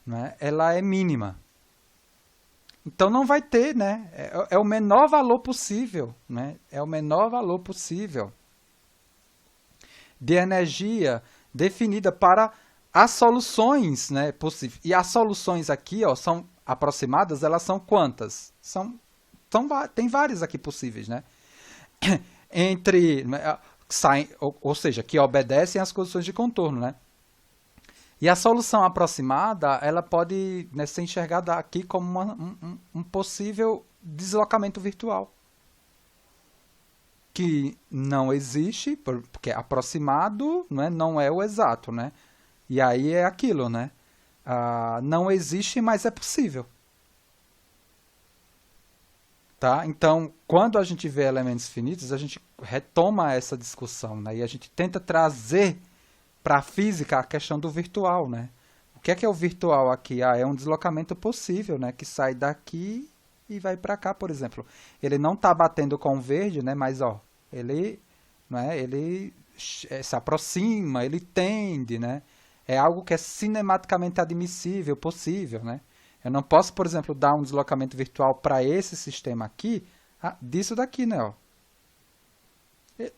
né, ela é mínima. Então não vai ter, né, é o menor valor possível, né, é o menor valor possível de energia definida para as soluções, né, possíveis. E as soluções aqui, ó, são aproximadas, elas são quantas? Tem várias aqui possíveis, né? Entre, ou seja, que obedecem às condições de contorno, né? E a solução aproximada, ela pode, né, ser enxergada aqui como um possível deslocamento virtual. Que não existe, porque aproximado, né, não é o exato, né? E aí é aquilo, né? Não existe, mas é possível. Tá? Então, quando a gente vê elementos finitos, a gente retoma essa discussão, né? E a gente tenta trazer para a física a questão do virtual, né? O que é o virtual aqui? É um deslocamento possível, né? Que sai daqui e vai para cá, por exemplo. Ele não está batendo com o verde, né? Mas ó, ele se aproxima, ele tende, né? É algo que é cinematicamente admissível, possível, né? Eu não posso, por exemplo, dar um deslocamento virtual para esse sistema aqui, disso daqui, né?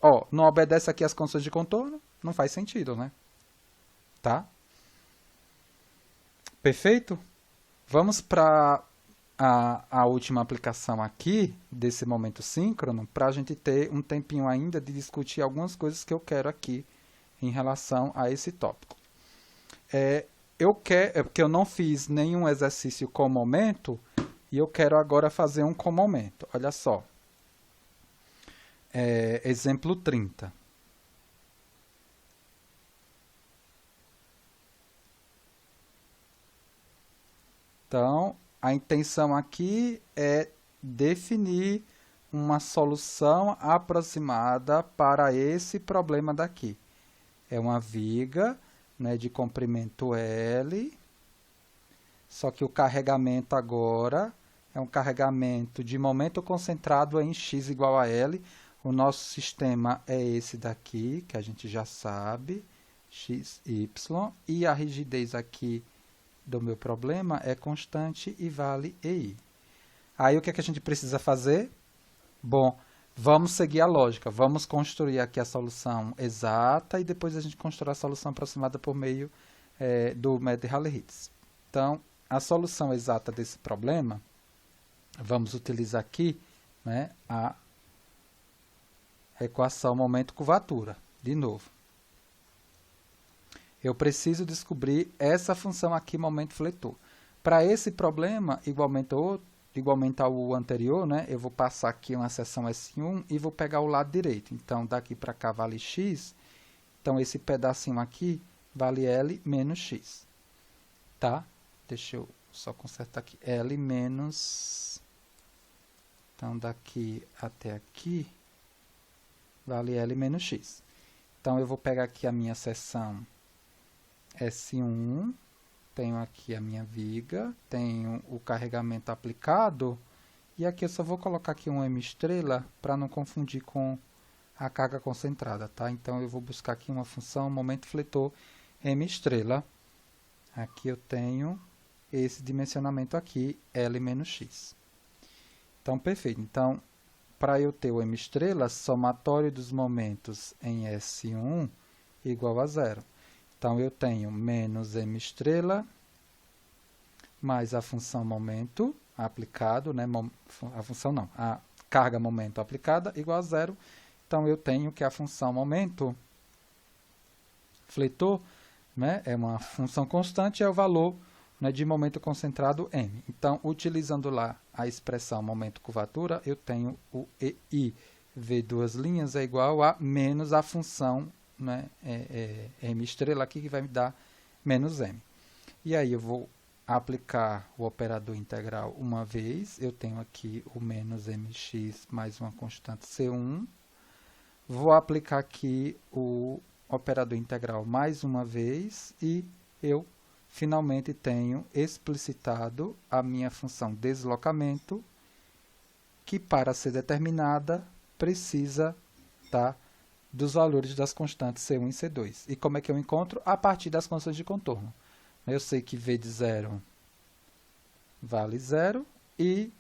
Ó, não obedece aqui às condições de contorno, não faz sentido, né? Tá? Perfeito? Vamos para a última aplicação aqui, desse momento síncrono, para a gente ter um tempinho ainda de discutir algumas coisas que eu quero aqui em relação a esse tópico. Porque eu não fiz nenhum exercício com momento, e eu quero agora fazer um com momento. Olha só. Exemplo 30. Então, a intenção aqui é definir uma solução aproximada para esse problema daqui. É uma viga, né, de comprimento L, só que o carregamento agora é um carregamento de momento concentrado em x igual a L. O nosso sistema é esse daqui, que a gente já sabe, x, y, e a rigidez aqui do meu problema é constante e vale EI. Aí o que é que a gente precisa fazer? Bom, vamos seguir a lógica, vamos construir aqui a solução exata e depois a gente constrói a solução aproximada por meio do método de Rayleigh-Ritz. Então, a solução exata desse problema, vamos utilizar aqui, né, a equação momento-curvatura, de novo. Eu preciso descobrir essa função aqui, momento fletor. Para esse problema, igualmente ao anterior, né, eu vou passar aqui uma seção S1 e vou pegar o lado direito. Então, daqui para cá vale x. Então, esse pedacinho aqui vale L menos x. Tá? Deixa eu só consertar aqui. L menos... Então, daqui até aqui vale L menos x. Então, eu vou pegar aqui a minha seção S1, tenho aqui a minha viga, tenho o carregamento aplicado, e aqui eu só vou colocar aqui um M estrela para não confundir com a carga concentrada, tá? Então, eu vou buscar aqui uma função momento fletor M estrela. Aqui eu tenho esse dimensionamento aqui, L menos x. Então, perfeito. Então, para eu ter o M estrela, somatório dos momentos em S1 igual a zero. Então, eu tenho menos M estrela mais a função momento aplicado, né? A função não, a carga momento aplicada igual a zero. Então, eu tenho que a função momento fletor, né, é uma função constante, é o valor, né, de momento concentrado M. Então, utilizando lá a expressão momento curvatura, eu tenho o EI V duas linhas é igual a menos a função, né, M estrela aqui, que vai me dar menos M. E aí eu vou aplicar o operador integral uma vez, eu tenho aqui o menos mx mais uma constante C1. Vou aplicar aqui o operador integral mais uma vez e eu finalmente tenho explicitado a minha função deslocamento, que para ser determinada precisa dos valores das constantes C1 e C2. E como é que eu encontro? A partir das constantes de contorno. Eu sei que V de 0 vale 0 e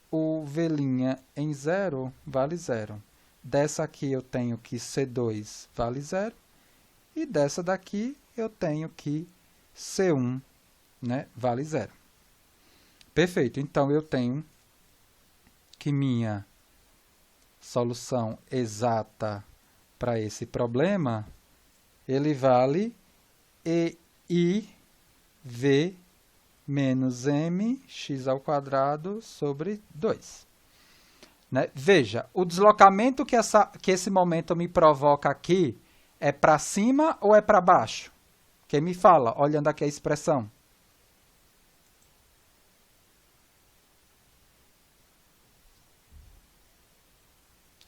o V' em 0 vale 0. Dessa aqui eu tenho que C2 vale 0 e dessa daqui eu tenho que C1, né, vale 0. Perfeito, então eu tenho que minha solução exata para esse problema, ele vale EIV menos mx² sobre 2. Né? Veja, o deslocamento que esse momento me provoca aqui é para cima ou é para baixo? Quem me fala, olhando aqui a expressão?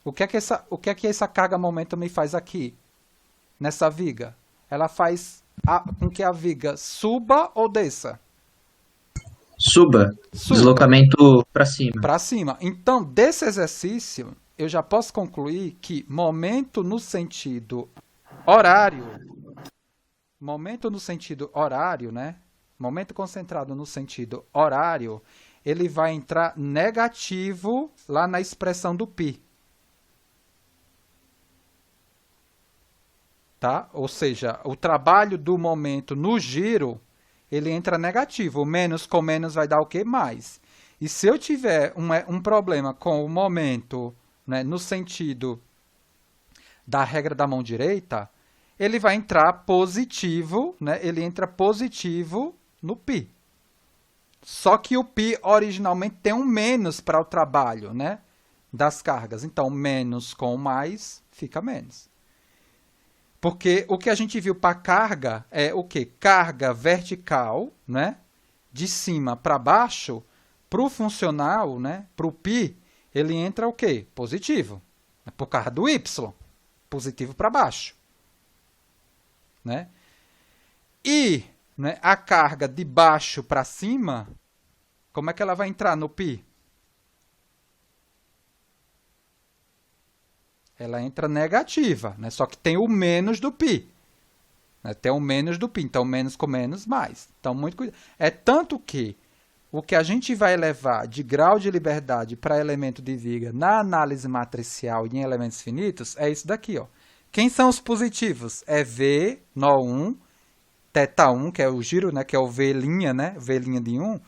O que é que essa carga momento me faz aqui, nessa viga? Ela faz com que a viga suba ou desça? Suba. Suba. Deslocamento para cima. Para cima. Então, desse exercício, eu já posso concluir que momento no sentido horário, né? Momento concentrado no sentido horário, ele vai entrar negativo lá na expressão do π. Tá? Ou seja, o trabalho do momento no giro, ele entra negativo. O menos com menos vai dar o quê? Mais. E se eu tiver um problema com o momento, né, no sentido da regra da mão direita, ele vai entrar positivo, né? Ele entra positivo no π. Só que o π originalmente tem um menos para o trabalho, né, das cargas. Então, menos com mais fica menos. Porque o que a gente viu para carga é o quê? Carga vertical, né? De cima para baixo, para o funcional, né? Para o π, ele entra o quê? Positivo. Por causa do y. Positivo para baixo. Né? E, né, a carga de baixo para cima, como é que ela vai entrar no π? Ela entra negativa, né? Só que tem o menos do π. Né? Tem o menos do π, então menos com menos, mais. Então, muito cuidado. É tanto que o que a gente vai levar de grau de liberdade para elemento de viga na análise matricial e em elementos finitos é isso daqui, ó. Quem são os positivos? É V, nó1, θ1, que é o giro, né? Que é o V', né? V' de 1,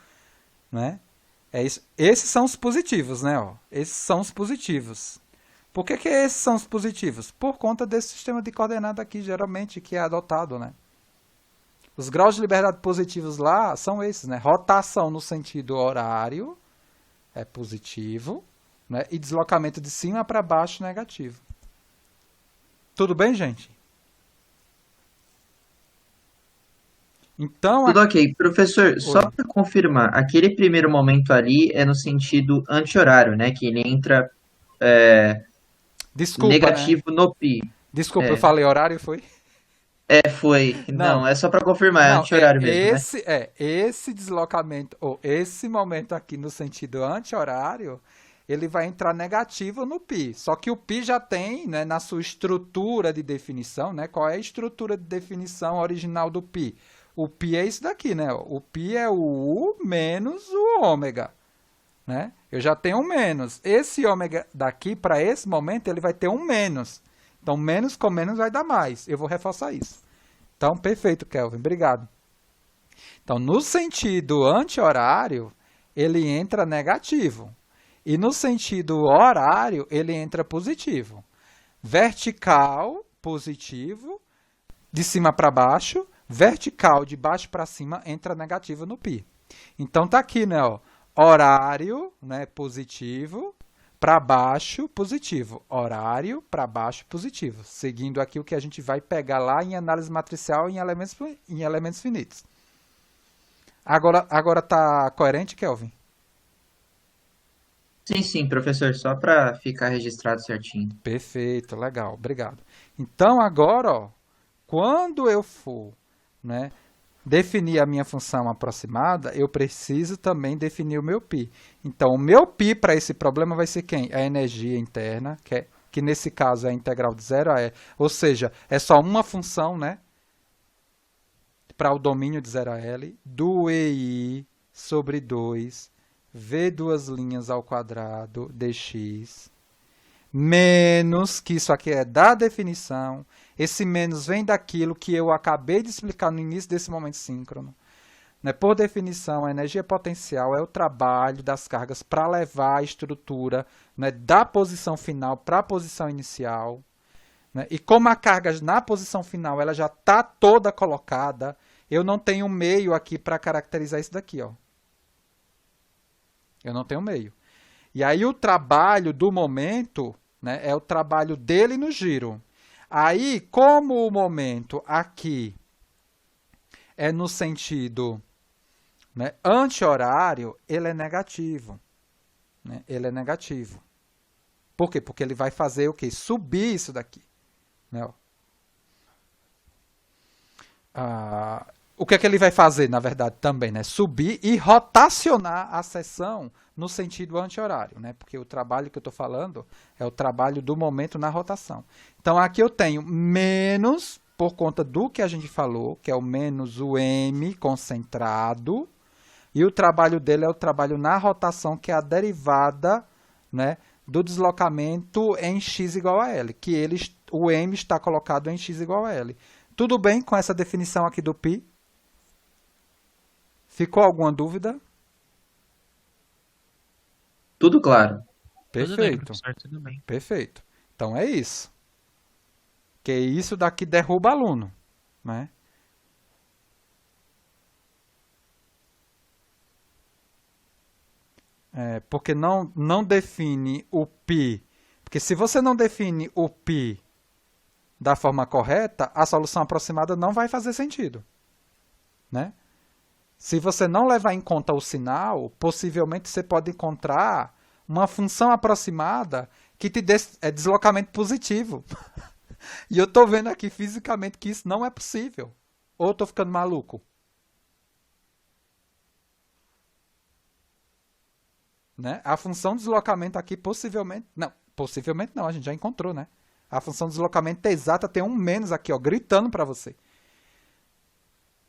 né? É isso. Esses são os positivos, né? Ó. Esses são os positivos. Por que esses são os positivos? Por conta desse sistema de coordenada aqui, geralmente, que é adotado, né? Os graus de liberdade positivos lá são esses, né? Rotação no sentido horário é positivo, né? E deslocamento de cima para baixo negativo. Tudo bem, gente? Então, Tudo ok. Professor, só para confirmar, aquele primeiro momento ali é no sentido anti-horário, né? Que ele entra desculpa, negativo, né, no π. Desculpa, eu falei horário, foi? Foi. Não, é só para confirmar, é anti-horário mesmo, né? Esse deslocamento, ou esse momento aqui no sentido anti-horário, ele vai entrar negativo no π. Só que o π já tem, né, na sua estrutura de definição, né? Qual é a estrutura de definição original do π? O π é isso daqui, né? O π é o U menos o ômega, né? Eu já tenho um menos. Esse ômega daqui, para esse momento, ele vai ter um menos. Então, menos com menos vai dar mais. Eu vou reforçar isso. Então, perfeito, Kelvin. Obrigado. Então, no sentido anti-horário, ele entra negativo. E no sentido horário, ele entra positivo. Vertical, positivo. De cima para baixo. Vertical, de baixo para cima, entra negativo no π. Então, tá aqui, né? Ó, horário, né, positivo. Para baixo, positivo. Horário, para baixo, positivo. Seguindo aqui o que a gente vai pegar lá em análise matricial em elementos finitos. Agora tá coerente, Kelvin? Sim, professor, só para ficar registrado certinho. Perfeito, legal, obrigado. Então agora, ó, quando eu for, né, definir a minha função aproximada, eu preciso também definir o meu π. Então, o meu π para esse problema vai ser quem? A energia interna, que nesse caso é a integral de 0 a E. Ou seja, é só uma função, né, para o domínio de 0 a L, do EI sobre 2, V duas linhas ao quadrado dx, menos, que isso aqui é da definição, esse menos vem daquilo que eu acabei de explicar no início desse momento síncrono. Né? Por definição, a energia potencial é o trabalho das cargas para levar a estrutura, né, da posição final para a posição inicial. Né? E como a carga na posição final ela já está toda colocada, eu não tenho meio aqui para caracterizar isso daqui. Ó. Eu não tenho meio. E aí o trabalho do momento, né, é o trabalho dele no giro. Aí, como o momento aqui é no sentido, né, anti-horário, ele é negativo. Né? Ele é negativo. Por quê? Porque ele vai fazer o quê? Subir isso daqui. Né? O que é que ele vai fazer, na verdade, também? Né? Subir e rotacionar a seção no sentido anti-horário, né? Porque o trabalho que eu estou falando é o trabalho do momento na rotação. Então, aqui eu tenho menos, por conta do que a gente falou, que é o menos o M concentrado, e o trabalho dele é o trabalho na rotação, que é a derivada, né, do deslocamento em x igual a L, que o M está colocado em x igual a L. Tudo bem com essa definição aqui do π? Ficou alguma dúvida? Tudo claro. Tudo bem, Perfeito. professor, tudo bem. Perfeito. Então é isso. Que isso daqui derruba aluno, né? Porque não define o π. Porque se você não define o π da forma correta, a solução aproximada não vai fazer sentido, né? Se você não levar em conta o sinal, possivelmente você pode encontrar uma função aproximada que te dê deslocamento positivo. E eu estou vendo aqui fisicamente que isso não é possível. Ou estou ficando maluco? Né? A função de deslocamento aqui possivelmente não, a gente já encontrou, né? A função de deslocamento exata tem um menos aqui, ó, gritando para você.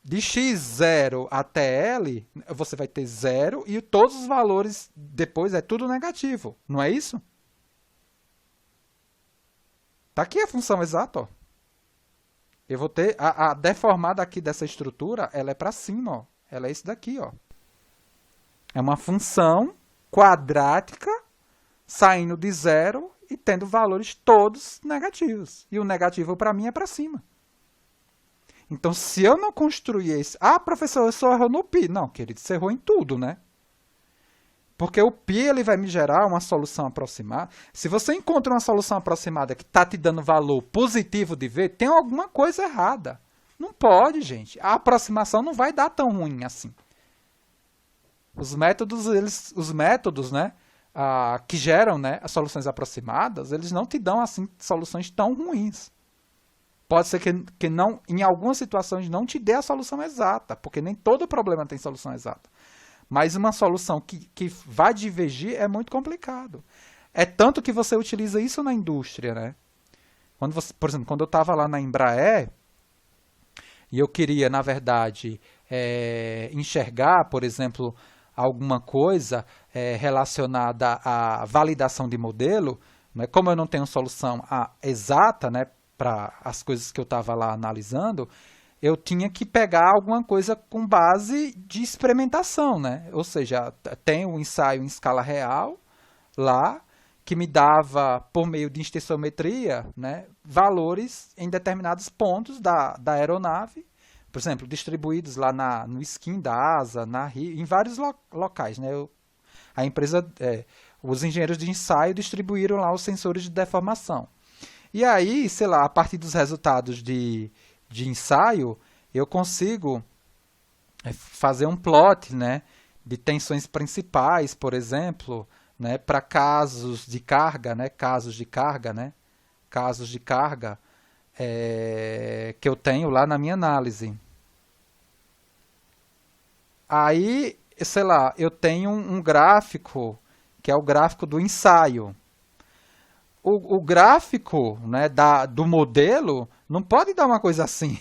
De x0 até L, você vai ter 0 e todos os valores depois é tudo negativo. Não é isso? Tá aqui a função exata, ó. Eu vou ter a deformada aqui dessa estrutura, ela é para cima, ó. Ela é isso daqui, ó. É uma função quadrática saindo de 0 e tendo valores todos negativos. E o negativo para mim é para cima. Então, se eu não construir esse... Ah, professor, eu só errou no π. Não, querido, você errou em tudo, né? Porque o π ele vai me gerar uma solução aproximada. Se você encontra uma solução aproximada que está te dando valor positivo de V, tem alguma coisa errada. Não pode, gente. A aproximação não vai dar tão ruim assim. Os métodos, né, que geram, né, as soluções aproximadas, eles não te dão assim soluções tão ruins. Pode ser que não, em algumas situações não te dê a solução exata, porque nem todo problema tem solução exata. Mas uma solução que vai divergir é muito complicado. É tanto que você utiliza isso na indústria, né? Por exemplo, quando eu estava lá na Embraer, e eu queria, na verdade, enxergar, por exemplo, alguma coisa relacionada à validação de modelo, né? Como eu não tenho solução exata, né, para as coisas que eu estava lá analisando, eu tinha que pegar alguma coisa com base de experimentação, né? Ou seja, tem um ensaio em escala real lá que me dava, por meio de extensometria, né, valores em determinados pontos da aeronave, por exemplo, distribuídos lá no skin da asa, em vários locais, né? A empresa, os engenheiros de ensaio distribuíram lá os sensores de deformação. E aí, sei lá, a partir dos resultados de ensaio, eu consigo fazer um plot, né, de tensões principais, por exemplo, né, para casos de carga, né, que eu tenho lá na minha análise. Aí, sei lá, eu tenho um gráfico, que é o gráfico do ensaio. O gráfico, né, do modelo não pode dar uma coisa assim.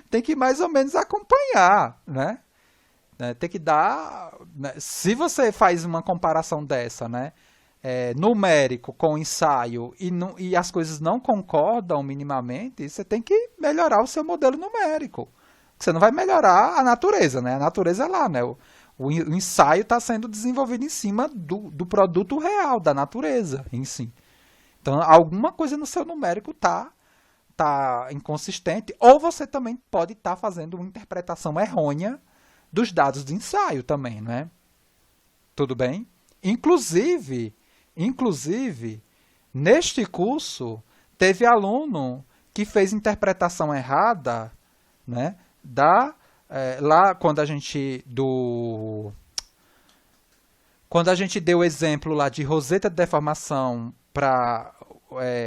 Tem que mais ou menos acompanhar, né? Tem que dar, né? Se você faz uma comparação dessa, né, numérico com ensaio e as coisas não concordam minimamente, você tem que melhorar o seu modelo numérico. Você não vai melhorar a natureza, né? A natureza é lá, né? O ensaio está sendo desenvolvido em cima do produto real, da natureza em si. Então, alguma coisa no seu numérico tá inconsistente, ou você também pode estar fazendo uma interpretação errônea dos dados de ensaio também, né? Tudo bem? Inclusive, neste curso, teve aluno que fez interpretação errada, né? Lá quando a gente deu o exemplo lá de roseta de deformação para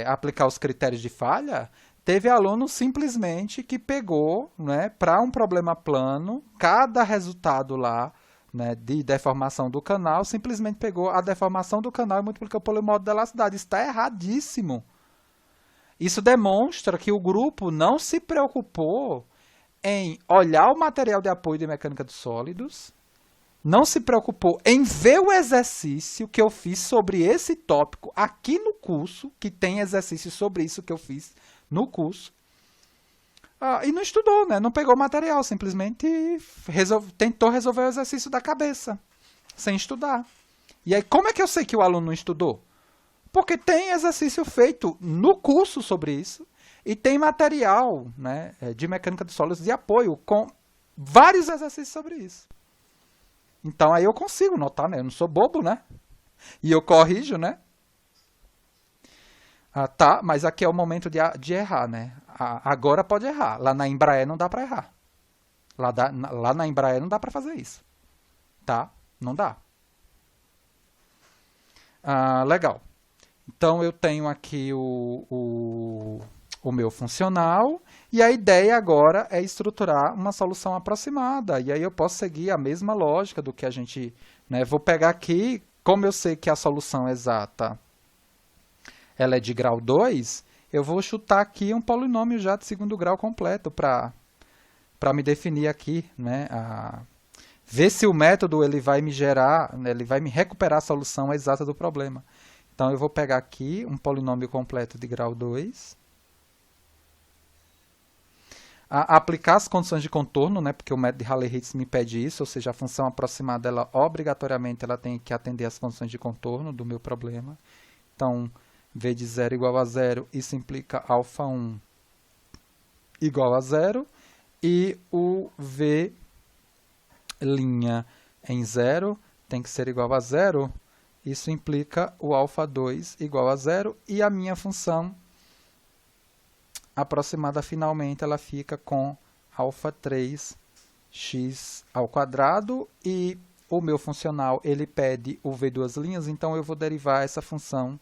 aplicar os critérios de falha, teve aluno simplesmente que pegou, né, para um problema plano, cada resultado lá, né, de deformação do canal, simplesmente pegou a deformação do canal e multiplicou pelo modo de elasticidade. Isso está erradíssimo. Isso demonstra que o grupo não se preocupou em olhar o material de apoio de mecânica dos sólidos, não se preocupou em ver o exercício que eu fiz sobre esse tópico aqui no curso, que tem exercício sobre isso que eu fiz no curso, e não estudou, né? Não pegou o material, simplesmente tentou resolver o exercício da cabeça, sem estudar. E aí, como é que eu sei que o aluno não estudou? Porque tem exercício feito no curso sobre isso, e tem material, né, de mecânica dos sólidos de apoio com vários exercícios sobre isso. Então aí eu consigo notar, né? Eu não sou bobo, né? E eu corrijo, né? Tá, mas aqui é o momento de errar, né? Agora pode errar. Lá na Embraer não dá para errar. Lá na Embraer não dá para fazer isso. Tá? Não dá. Legal. Então eu tenho aqui o meu funcional, e a ideia agora é estruturar uma solução aproximada. E aí eu posso seguir a mesma lógica do que a gente, né, vou pegar aqui, como eu sei que a solução exata ela é de grau 2, eu vou chutar aqui um polinômio já de segundo grau completo para me definir aqui, né, ver se o método ele vai me gerar, né, ele vai me recuperar a solução exata do problema. Então eu vou pegar aqui um polinômio completo de grau 2, aplicar as condições de contorno, né, porque o método de Rayleigh-Ritz me pede isso, ou seja, a função aproximada, ela obrigatoriamente ela tem que atender às condições de contorno do meu problema. Então, V de 0 igual a 0, isso implica α1 igual a 0, e o V' em 0 tem que ser igual a 0, isso implica o α2 igual a 0, e a minha função aproximada finalmente ela fica com α3x², e o meu funcional ele pede o V duas linhas, então eu vou derivar essa função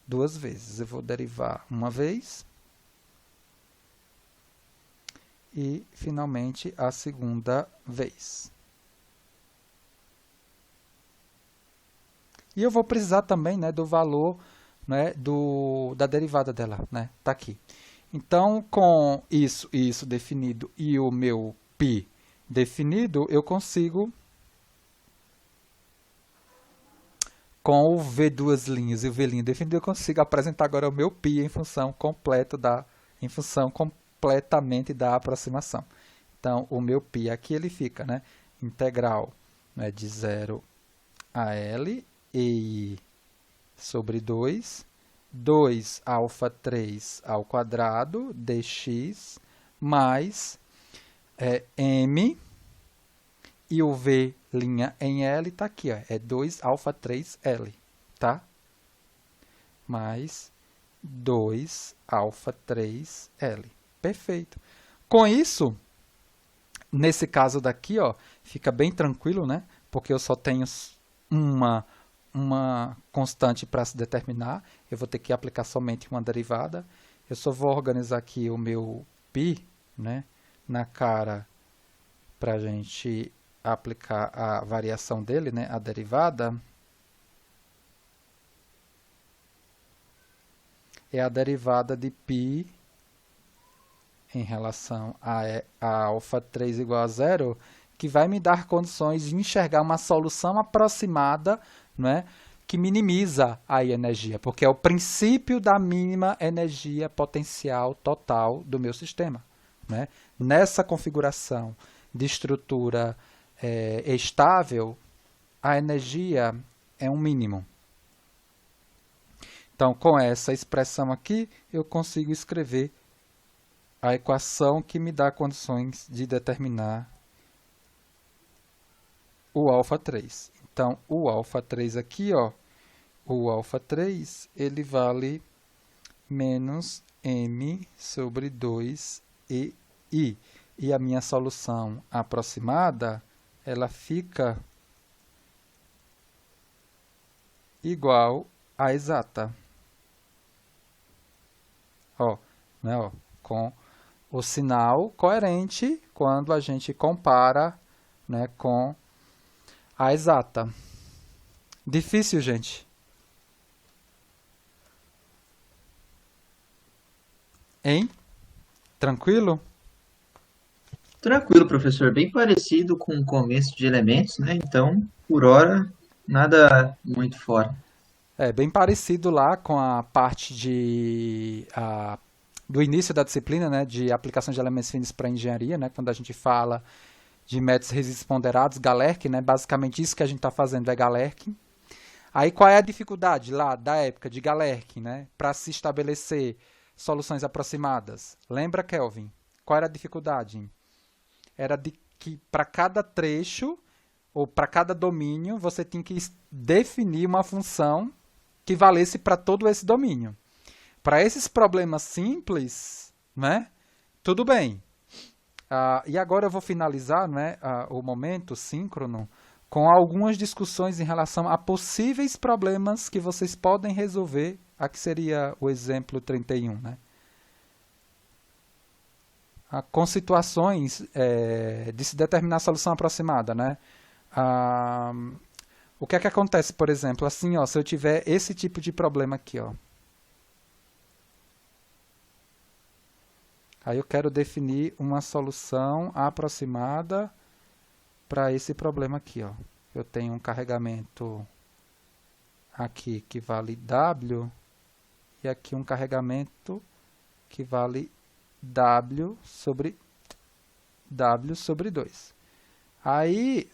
duas vezes. Eu vou derivar uma vez e finalmente a segunda vez. E eu vou precisar também, né, do valor, né, da derivada dela, né? Tá aqui. Então, com isso definido e o meu π definido, eu consigo, com o V duas linhas e o V' definido, eu consigo apresentar agora o meu π em função completamente da aproximação. Então, o meu π aqui ele fica, né, integral, né, de 0 a L EI sobre 2α3 dx mais m, e o V' em L está aqui, ó, é 2α3L, tá? Mais 2α3L. Perfeito. Com isso, Nesse caso daqui, ó, fica bem tranquilo, né? Porque eu só tenho uma, uma constante para se determinar. Eu vou ter que aplicar somente uma derivada. Eu só vou organizar aqui o meu π, né, na cara para a gente aplicar a variação dele, né, a derivada. É a derivada de π em relação a alfa 3 igual a zero, que vai me dar condições de enxergar uma solução aproximada, né, que minimiza a energia, porque é o princípio da mínima energia potencial total do meu sistema, né? Nessa configuração de estrutura estável, a energia é um mínimo. Então, com essa expressão aqui, eu consigo escrever a equação que me dá condições de determinar o alfa 3. Então, o alfa 3 aqui, ó, o alfa 3, ele vale menos m sobre 2 e i. E a minha solução aproximada, ela fica igual à exata. Ó, né, ó, com o sinal coerente quando a gente compara, né, com a exata. Difícil, gente? Hein? Tranquilo? Tranquilo, professor. Bem parecido com o começo de elementos, né? Então, por hora, nada muito fora. É bem parecido lá com a parte do início da disciplina, né, de aplicação de elementos finos para engenharia, né, quando a gente fala de métodos resíduos ponderados, Galerkin, né, basicamente isso que a gente está fazendo é Galerkin. Aí qual é a dificuldade lá da época de Galerkin, né, para se estabelecer soluções aproximadas? Lembra, Kelvin? Qual era a dificuldade? Era de que para cada trecho ou para cada domínio você tinha que definir uma função que valesse para todo esse domínio. Para esses problemas simples, né, tudo bem. E agora eu vou finalizar, né, o momento síncrono com algumas discussões em relação a possíveis problemas que vocês podem resolver. Aqui seria o exemplo 31. Né? Com situações de se determinar a solução aproximada. Né? O que é que acontece, por exemplo, assim, ó, se eu tiver esse tipo de problema aqui, ó. Aí eu quero definir uma solução aproximada para esse problema aqui, ó. Eu tenho um carregamento aqui que vale W e aqui um carregamento que vale W sobre 2. Aí,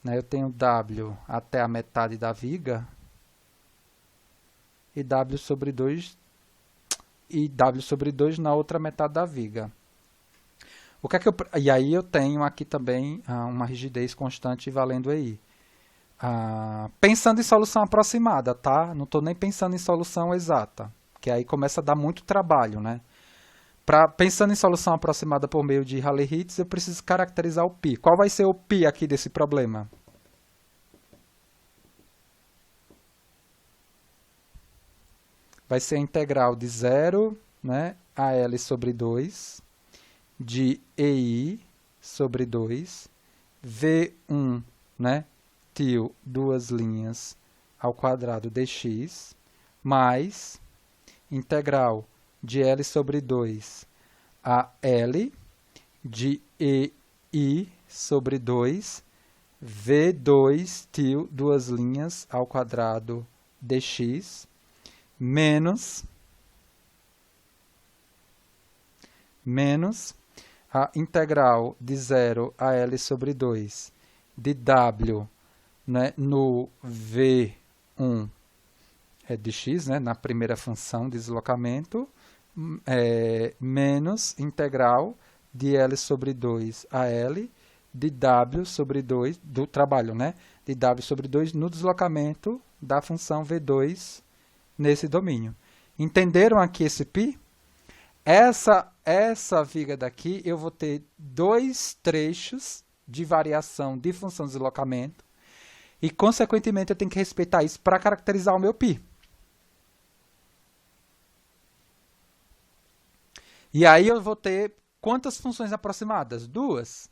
né, eu tenho W até a metade da viga e W sobre 2 na outra metade da viga. E aí eu tenho aqui também uma rigidez constante valendo aí. Pensando em solução aproximada, tá? Não estou nem pensando em solução exata, que aí começa a dar muito trabalho, né? Pensando em solução aproximada por meio de Rayleigh-Ritz, eu preciso caracterizar o π. Qual vai ser o π aqui desse problema? Vai ser a integral de 0, né, a L sobre 2, de EI sobre 2, V1, né, tio, duas linhas, ao quadrado dx, mais integral de L sobre 2 a L, de EI sobre 2, V2, tio, duas linhas, ao quadrado dx, menos a integral de 0 a L sobre 2 de W, né, no V1 de x, né, na primeira função de deslocamento, menos integral de L sobre 2 a L de W sobre 2, do trabalho, né, de W sobre 2 no deslocamento da função V2 nesse domínio. Entenderam aqui esse π? Essa viga daqui, eu vou ter dois trechos de variação de função de deslocamento e, consequentemente, eu tenho que respeitar isso para caracterizar o meu π. E aí eu vou ter quantas funções aproximadas? Duas.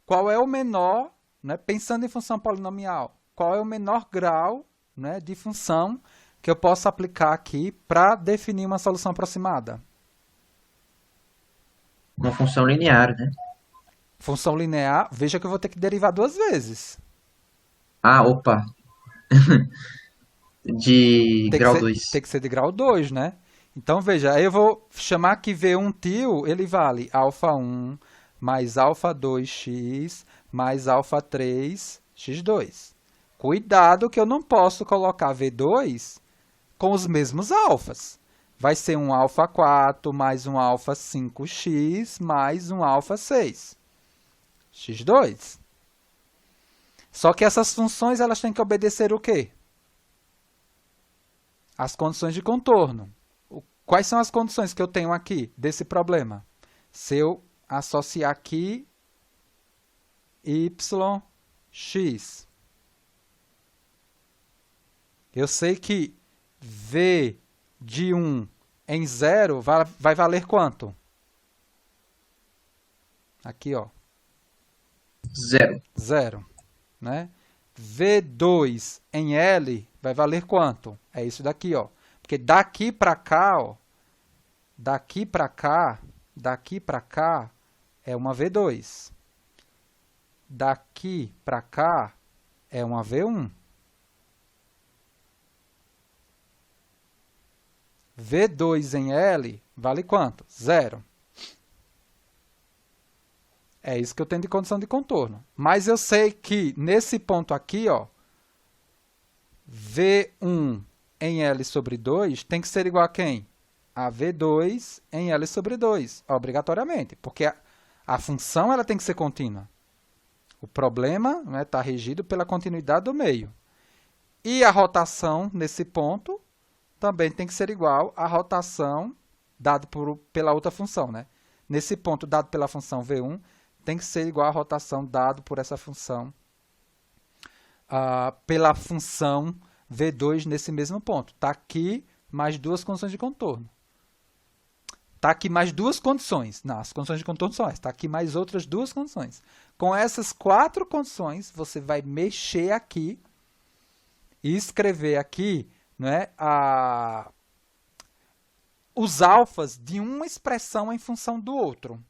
Qual é o menor, né, pensando em função polinomial, qual é o menor grau, né, de função que eu posso aplicar aqui para definir uma solução aproximada? Uma função linear, né? Função linear, veja que eu vou ter que derivar duas vezes. Ah, opa. De grau 2. Tem que ser de grau 2, né? Então, veja, aí eu vou chamar que V1 tio, ele vale α1 mais α2x mais α3 x2. Cuidado que eu não posso colocar V2 com os mesmos alfas. Vai ser um α4 mais um α5x mais um α6. x2. Só que essas funções elas têm que obedecer o quê? As condições de contorno. Quais são as condições que eu tenho aqui desse problema? Se eu associar aqui yx, eu sei que v de 1 em 0 vai valer quanto? Aqui, ó. 0. 0, né? V2 em L vai valer quanto? É isso daqui, ó. Porque daqui para cá, ó, daqui para cá é uma V2. Daqui para cá é uma V1. V2 em L vale quanto? 0. É isso que eu tenho de condição de contorno. Mas eu sei que nesse ponto aqui, ó, V1 em L sobre 2 tem que ser igual a quem? A V2 em L sobre 2, obrigatoriamente, porque a função ela tem que ser contínua. O problema está regido pela continuidade do meio. E a rotação nesse ponto também tem que ser igual à rotação dada pela outra função, né? Nesse ponto dado pela função V1, tem que ser igual à rotação dado por essa função pela função V2 nesse mesmo ponto. Está aqui mais duas condições de contorno. Está aqui mais duas condições. Não, as condições de contorno são essas. Está aqui mais outras duas condições. Com essas 4 condições, você vai mexer aqui e escrever aqui, né, os alfas de uma expressão em função do outro.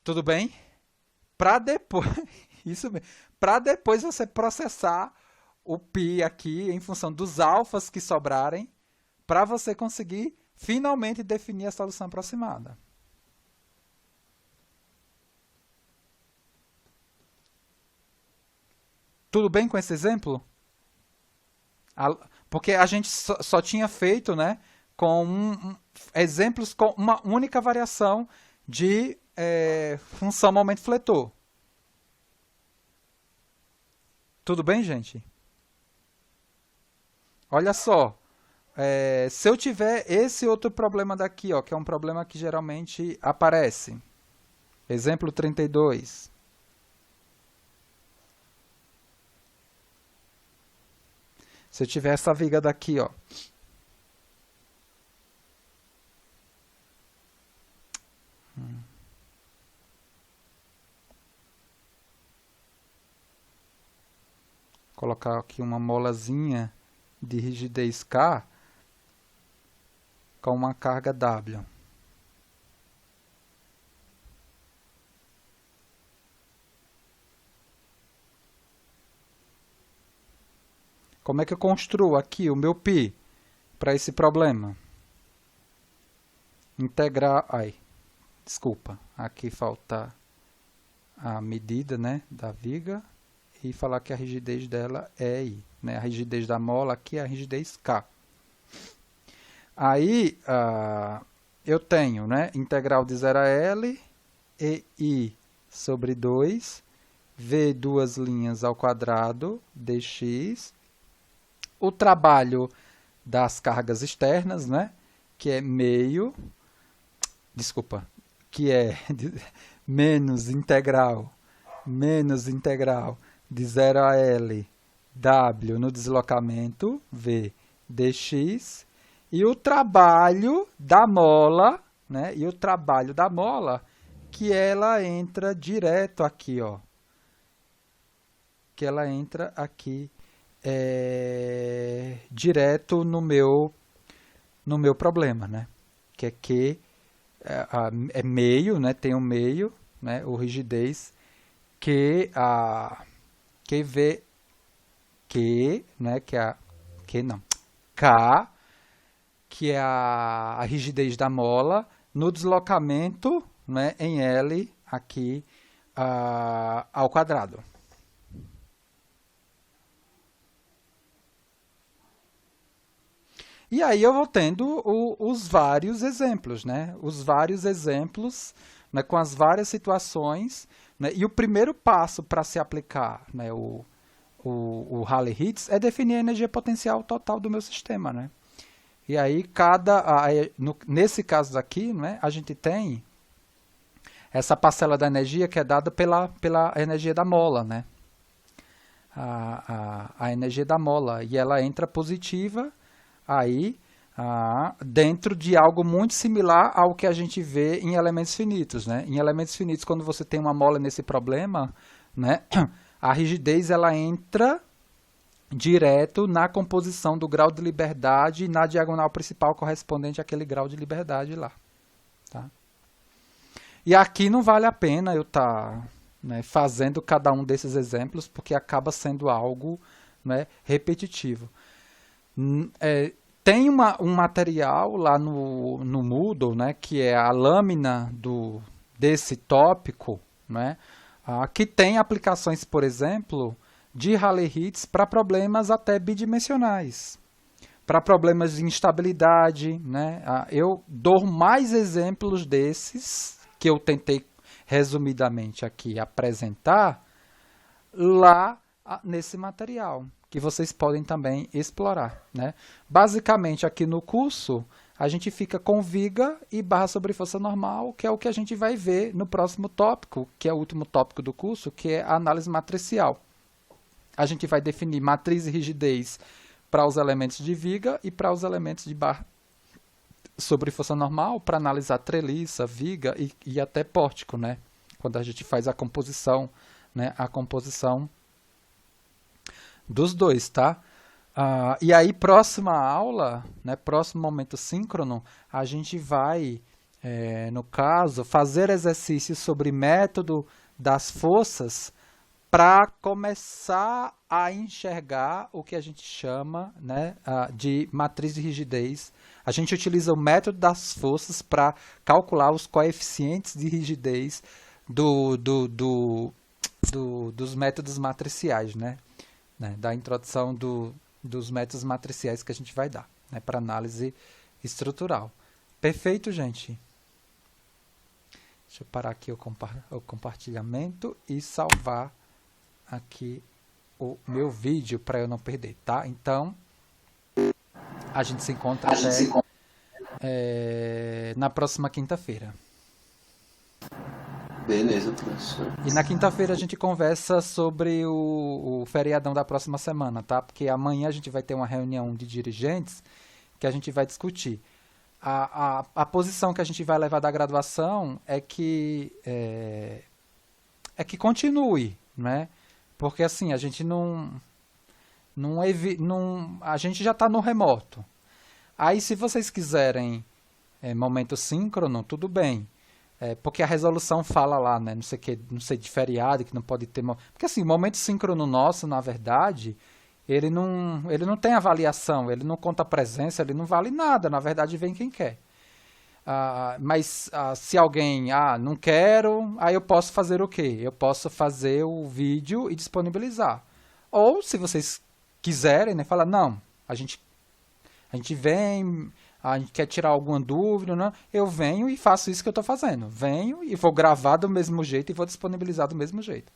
Tudo bem? Para depois, isso mesmo, para depois você processar o π aqui em função dos alfas que sobrarem, para você conseguir finalmente definir a solução aproximada. Tudo bem com esse exemplo? Porque a gente só tinha feito, né, com exemplos com uma única variação de função momento fletor. Tudo bem, gente? Olha só, se eu tiver esse outro problema daqui, ó, que é um problema que geralmente aparece. Exemplo 32. Se eu tiver essa viga daqui, ó. Colocar aqui uma molazinha de rigidez K com uma carga W. Como é que eu construo aqui o meu π para esse problema? Integrar... desculpa. Aqui falta a medida, né, da viga e falar que a rigidez dela é I. Né? A rigidez da mola aqui é a rigidez K. Aí, eu tenho, né, integral de 0 a L e I sobre 2, V duas linhas ao quadrado dx. O trabalho das cargas externas, né? Que é meio, desculpa, que é menos integral de 0 a L W no deslocamento V dx, e o trabalho da mola, né? E o trabalho da mola, que ela entra direto aqui, ó. Que ela entra aqui direto no meu problema, né? Que é Q é meio, né? Tem um meio, né? O rigidez que QV Q, né? Que é a Q não, K, que é a rigidez da mola no deslocamento, né? Em L aqui ao quadrado. E aí eu vou tendo os vários exemplos, né? Os vários exemplos, né, com as várias situações, né? E o primeiro passo para se aplicar, né, o Rayleigh-Ritz é definir a energia potencial total do meu sistema, né? E aí nesse caso aqui, né, a gente tem essa parcela da energia que é dada pela energia da mola, né? A energia da mola, e ela entra positiva aí dentro de algo muito similar ao que a gente vê em elementos finitos, né? Em elementos finitos, quando você tem uma mola nesse problema, né, a rigidez ela entra direto na composição do grau de liberdade na diagonal principal correspondente àquele grau de liberdade lá, tá? E aqui não vale a pena eu estar fazendo cada um desses exemplos, porque acaba sendo algo, né, repetitivo. Tem um material lá no Moodle, né, que é a lâmina desse tópico, né, que tem aplicações, por exemplo, de Rayleigh-Ritz para problemas até bidimensionais, para problemas de instabilidade, né. Eu dou mais exemplos desses que eu tentei resumidamente aqui apresentar lá nesse material, que vocês podem também explorar, né? Basicamente, aqui no curso, a gente fica com viga e barra sobre força normal, que é o que a gente vai ver no próximo tópico, que é o último tópico do curso, que é a análise matricial. A gente vai definir matriz e rigidez para os elementos de viga e para os elementos de barra sobre força normal, para analisar treliça, viga e até pórtico, né? Quando a gente faz a composição, né? A composição dos dois, tá? E aí, próxima aula, né, próximo momento síncrono, a gente vai, no caso, fazer exercícios sobre método das forças para começar a enxergar o que a gente chama, né, de matriz de rigidez. A gente utiliza o método das forças para calcular os coeficientes de rigidez dos métodos matriciais, né? Da introdução dos métodos matriciais que a gente vai dar, né, para análise estrutural. Perfeito, gente? Deixa eu parar aqui o compartilhamento e salvar aqui o meu vídeo para eu não perder, tá? Então, a gente se encontra na próxima quinta-feira. Beleza, professor. E na quinta-feira a gente conversa sobre o feriadão da próxima semana, tá? Porque amanhã a gente vai ter uma reunião de dirigentes que a gente vai discutir. A posição que a gente vai levar da graduação é que continue, né? Porque assim, a gente a gente já está no remoto. Aí se vocês quiserem momento síncrono, tudo bem. Porque a resolução fala lá, né? Não sei de feriado, que não pode ter... Porque assim, o momento síncrono nosso, na verdade, ele não tem avaliação, ele não conta presença, ele não vale nada, na verdade vem quem quer. Mas se alguém, não quero, aí eu posso fazer o quê? Eu posso fazer o vídeo e disponibilizar. Ou, se vocês quiserem, né, falar, não, a gente vem... a gente quer tirar alguma dúvida, né? Eu venho e faço isso que eu estou fazendo. Venho e vou gravar do mesmo jeito e vou disponibilizar do mesmo jeito.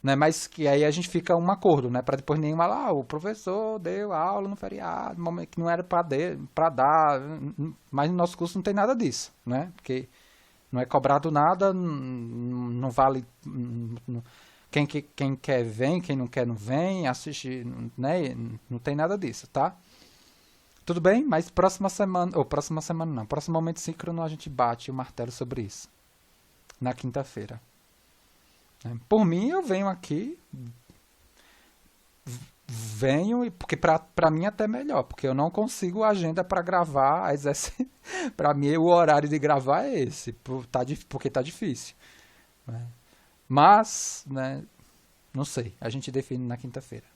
né? Mas que aí a gente fica um acordo, né? Para depois ninguém falar, o professor deu aula no feriado, momento que não era para dar, mas no nosso curso não tem nada disso, né? Porque não é cobrado nada, não vale, quem quer vem, quem não quer não vem, assiste, né? Não tem nada disso, tá? Tudo bem, mas próxima semana não, próximo momento síncrono a gente bate o martelo sobre isso, na quinta-feira. Por mim, eu venho aqui, porque para mim até melhor, porque eu não consigo agenda para gravar, para mim o horário de gravar é esse, porque tá difícil. Né? Mas, né, não sei, a gente define na quinta-feira.